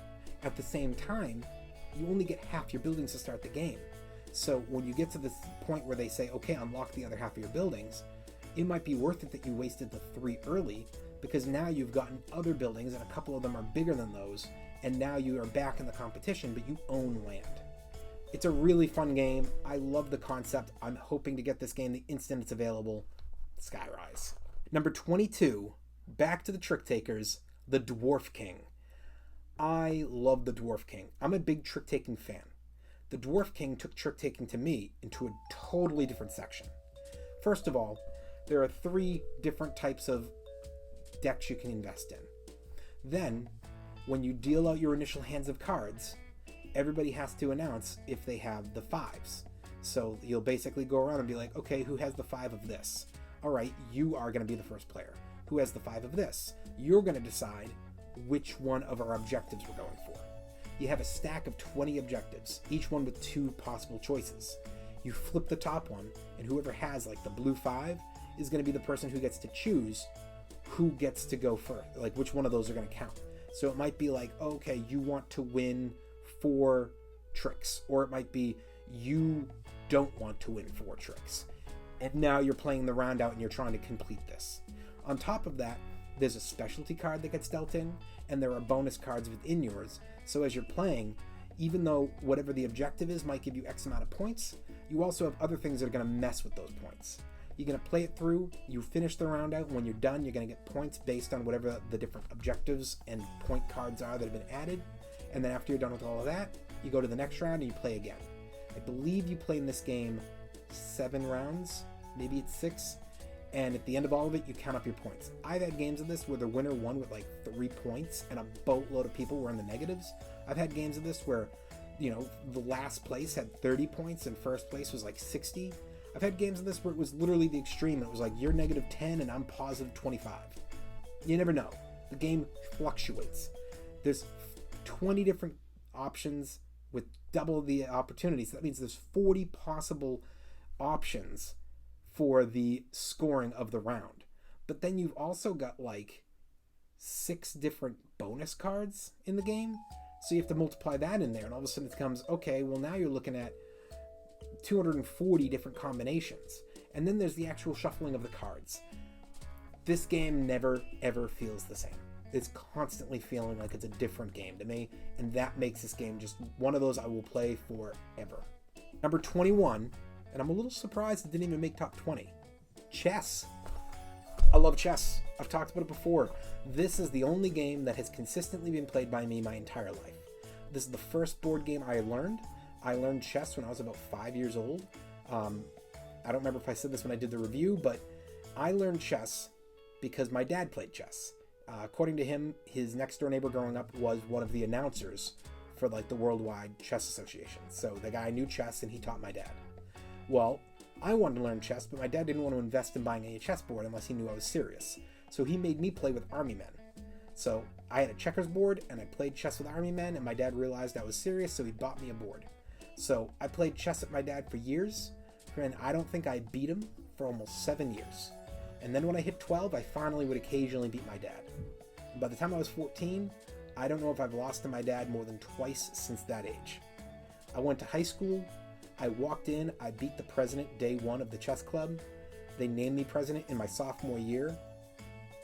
S1: At the same time, you only get half your buildings to start the game. So when you get to this point where they say, okay, unlock the other half of your buildings, it might be worth it that you wasted the 3 early, because now you've gotten other buildings and a couple of them are bigger than those, and now you are back in the competition, but you own land. It's a really fun game. I love the concept. I'm hoping to get this game the instant it's available. Skyrise. Number 22, back to the Trick Takers, the Dwarf King. I love the Dwarf King. I'm a big trick-taking fan. The Dwarf King took trick-taking to me into a totally different section. First of all, there are 3 different types of decks you can invest in. Then, when you deal out your initial hands of cards, everybody has to announce if they have the 5s. So you'll basically go around and be like, okay, who has the 5 of this? All right, you are going to be the first player. Who has the 5 of this? You're going to decide which one of our objectives we're going for. You have a stack of 20 objectives, each one with 2 possible choices. You flip the top one, and whoever has like the blue 5 is going to be the person who gets to choose who gets to go first, like which one of those are going to count. So it might be like, okay, you want to win 4 tricks, or it might be you don't want to win 4 tricks. And now you're playing the round out and you're trying to complete this. On top of that, there's a specialty card that gets dealt in, and there are bonus cards within yours. So as you're playing, even though whatever the objective is might give you X amount of points, you also have other things that are going to mess with those points. You're going to play it through, you finish the round out, and when you're done, you're going to get points based on whatever the different objectives and point cards are that have been added. And then after you're done with all of that, you go to the next round and you play again. I believe you play in this game 7 rounds, maybe it's 6. And at the end of all of it, you count up your points. I've had games of this where the winner won with like 3 points and a boatload of people were in the negatives. I've had games of this where, you know, the last place had 30 points and first place was like 60. I've had games of this where it was literally the extreme. It was like, you're negative 10 and I'm positive 25. You never know. The game fluctuates. There's 20 different options with double the opportunities. That means there's 40 possible options for the scoring of the round. But then you've also got like 6 different bonus cards in the game. So you have to multiply that in there, and all of a sudden it becomes, okay, well now you're looking at 240 different combinations. And then there's the actual shuffling of the cards. This game never ever feels the same. It's constantly feeling like it's a different game to me, and that makes this game just one of those I will play forever. Number 21, and I'm a little surprised it didn't even make top 20. Chess. I love chess. I've talked about it before. This is the only game that has consistently been played by me my entire life. This is the first board game I learned. I learned chess when I was about 5 years old. I don't remember if I said this when I did the review, but I learned chess because my dad played chess. According to him, his next door neighbor growing up was one of the announcers for like the Worldwide Chess Association. So the guy knew chess and he taught my dad. Well, I wanted to learn chess, but my dad didn't want to invest in buying a chessboard unless he knew I was serious. So he made me play with army men. So I had a checkers board and I played chess with army men, and my dad realized I was serious, so he bought me a board. So I played chess with my dad for years, and I don't think I beat him for almost 7 years. And then when I hit 12, I finally would occasionally beat my dad. By the time I was 14, I don't know if I've lost to my dad more than twice since that age. I went to high school. I walked in, I beat the president day one of the chess club. They named me president in my sophomore year.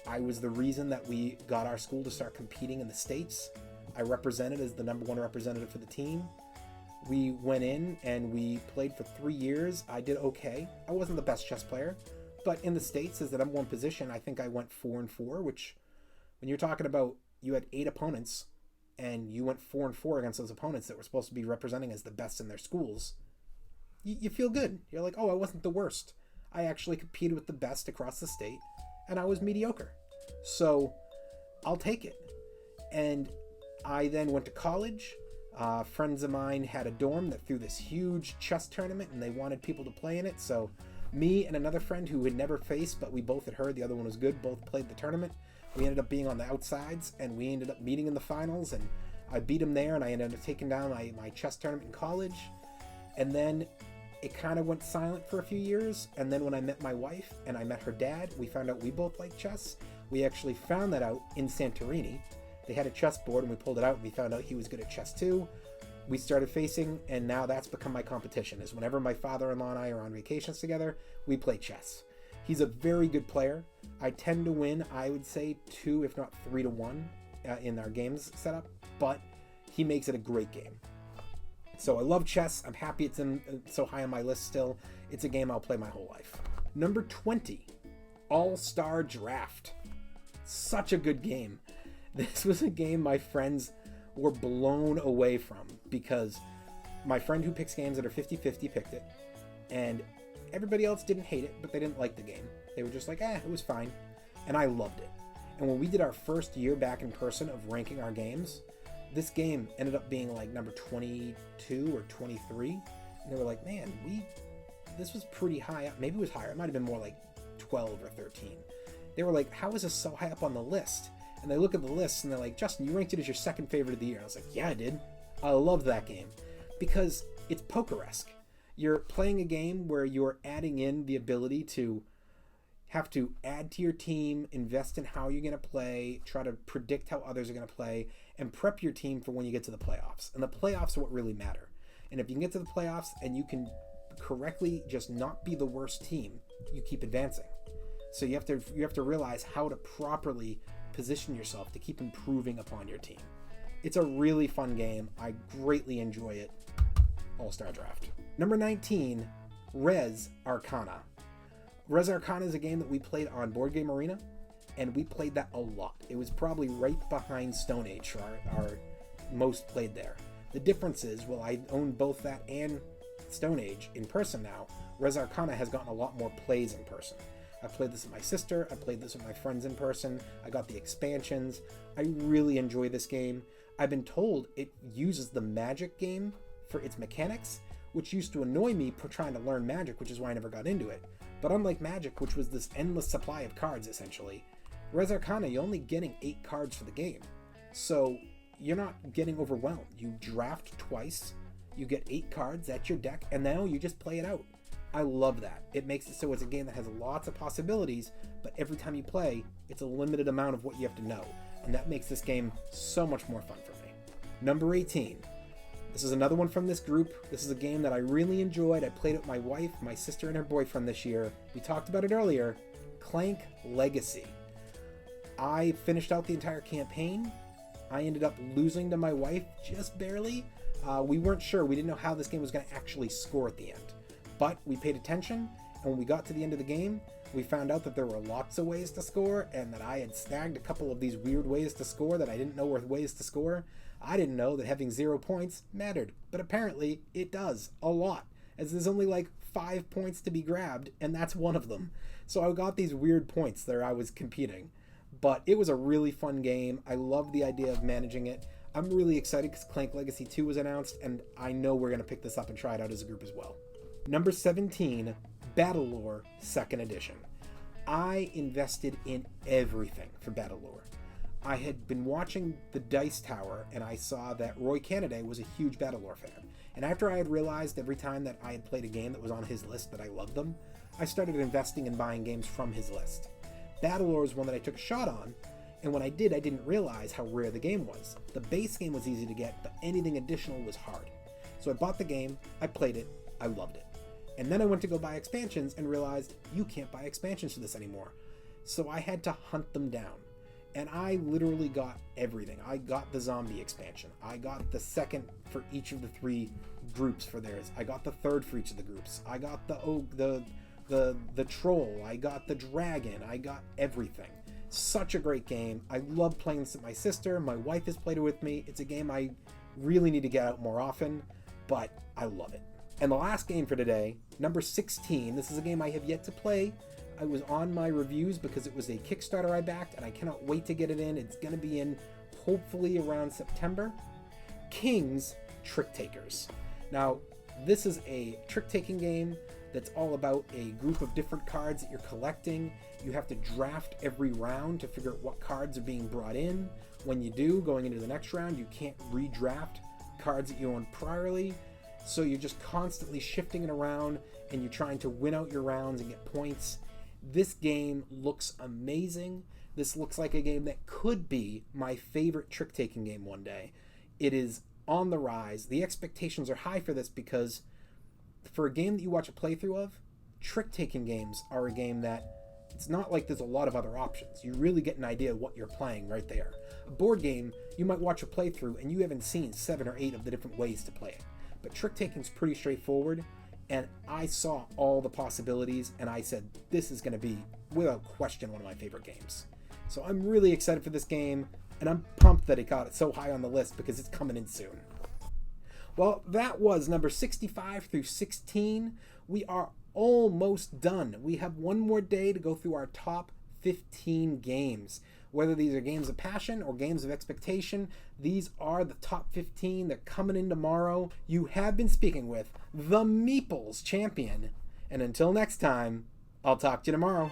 S1: I was the reason that we got our school to start competing in the States. I represented as the #1 representative for the team. We went in and we played for 3 years. I did okay. I wasn't the best chess player, but in the States as the #1 position, I think I went 4-4, which when you're talking about you had 8 opponents and you went 4-4 against those opponents that were supposed to be representing as the best in their schools, you feel good. You're like, oh, I wasn't the worst. I actually competed with the best across the state, and I was mediocre. So I'll take it. And I then went to college. Friends of mine had a dorm that threw this huge chess tournament, and they wanted people to play in it. So me and another friend who had never faced, but we both had heard the other one was good, both played the tournament. We ended up being on the outsides, and we ended up meeting in the finals, and I beat him there, and I ended up taking down my chess tournament in college. And then it kind of went silent for a few years, and then when I met my wife and I met her dad, we found out we both liked chess. We actually found that out in Santorini. They had a chessboard, and we pulled it out, and we found out he was good at chess too. We started facing, and now that's become my competition, is whenever my father-in-law and I are on vacations together, we play chess. He's a very good player. I tend to win, I would say 2, if not 3-1 in our games setup, but he makes it a great game. So I love chess. I'm happy it's so high on my list still. It's a game I'll play my whole life. Number 20, All-Star Draft. Such a good game. This was a game my friends were blown away from because my friend who picks games that are 50-50 picked it, and everybody else didn't hate it, but they didn't like the game. They were just like, it was fine. And I loved it. And when we did our first year back in person of ranking our games, this game ended up being like number 22 or 23. And they were like, man, this was pretty high up. Maybe it was higher. It might have been more like 12 or 13. They were like, how is this so high up on the list? And they look at the list and they're like, Justin, you ranked it as your second favorite of the year. I was like, yeah, I did. I love that game because it's poker-esque. You're playing a game where you're adding in the ability to have to add to your team, invest in how you're going to play, try to predict how others are going to play, and prep your team for when you get to the playoffs. And the playoffs are what really matter. And if you can get to the playoffs and you can correctly just not be the worst team, you keep advancing. So you have to realize how to properly position yourself to keep improving upon your team. It's a really fun game. I greatly enjoy it. All-Star Draft. Number 19, Res Arcana. Res Arcana is a game that we played on Board Game Arena, and we played that a lot. It was probably right behind Stone Age for our most played there. The difference is, well, I own both that and Stone Age in person now. Res Arcana has gotten a lot more plays in person. I played this with my sister. I played this with my friends in person. I got the expansions. I really enjoy this game. I've been told it uses the Magic game for its mechanics, which used to annoy me for trying to learn Magic, which is why I never got into it. But unlike Magic, which was this endless supply of cards, essentially, Res Arcana, you're only getting 8 cards for the game. So you're not getting overwhelmed. You draft twice, you get 8 cards, that's your deck, and now you just play it out. I love that. It makes it so it's a game that has lots of possibilities, but every time you play, it's a limited amount of what you have to know. And that makes this game so much more fun for me. Number 18. This is another one from this group. This is a game that I really enjoyed. I played it with my wife, my sister, and her boyfriend this year. We talked about it earlier. Clank Legacy. I finished out the entire campaign. I ended up losing to my wife just barely. We weren't sure. We didn't know how this game was going to actually score at the end. But we paid attention, and when we got to the end of the game, we found out that there were lots of ways to score, and that I had snagged a couple of these weird ways to score that I didn't know were ways to score. I didn't know that having 0 points mattered, but apparently it does a lot, as there's only like 5 points to be grabbed, and that's one of them. So I got these weird points there I was competing. But it was a really fun game. I loved the idea of managing it. I'm really excited because Clank Legacy 2 was announced, and I know we're going to pick this up and try it out as a group as well. Number 17, Battle Lore 2nd Edition. I invested in everything for Battle Lore. I had been watching the Dice Tower, and I saw that Roy Canada was a huge Battle Lore fan. And after I had realized every time that I had played a game that was on his list that I loved them, I started investing in buying games from his list. Battle Lore is one that I took a shot on, and when I did, I didn't realize how rare the game was. The base game was easy to get, but anything additional was hard. So I bought the game, I played it, I loved it. And then I went to go buy expansions and realized you can't buy expansions for this anymore. So I had to hunt them down. And I literally got everything. I got the zombie expansion. I got the second for each of the 3 groups for theirs. I got the third for each of the groups. I got the troll. I got the dragon. I got everything. Such a great game. I love playing this with my sister. My wife has played it with me. It's a game I really need to get out more often, but I love it. And the last game for today, number 16. This is a game I have yet to play. I was on my reviews because it was a Kickstarter I backed, and I cannot wait to get it in. It's going to be in hopefully around September. King's Trick Takers. Now, this is a trick-taking game that's all about a group of different cards that you're collecting. You have to draft every round to figure out what cards are being brought in. When you do, going into the next round, you can't redraft cards that you owned priorly. So you're just constantly shifting it around, and you're trying to win out your rounds and get points. This game looks amazing. This looks like a game that could be my favorite trick-taking game one day. It is on the rise. The expectations are high for this because for a game that you watch a playthrough of, trick-taking games are a game that it's not like there's a lot of other options. You really get an idea of what you're playing right there. A board game, you might watch a playthrough and you haven't seen 7 or 8 of the different ways to play it. But trick-taking is pretty straightforward. And I saw all the possibilities, and I said, this is going to be, without question, one of my favorite games. So I'm really excited for this game, and I'm pumped that it got it so high on the list because it's coming in soon. Well, that was number 65 through 16. We are almost done. We have one more day to go through our top 15 games. Whether these are games of passion or games of expectation, these are the top 15. They're coming in tomorrow. You have been speaking with the Meeple's champion. And until next time, I'll talk to you tomorrow.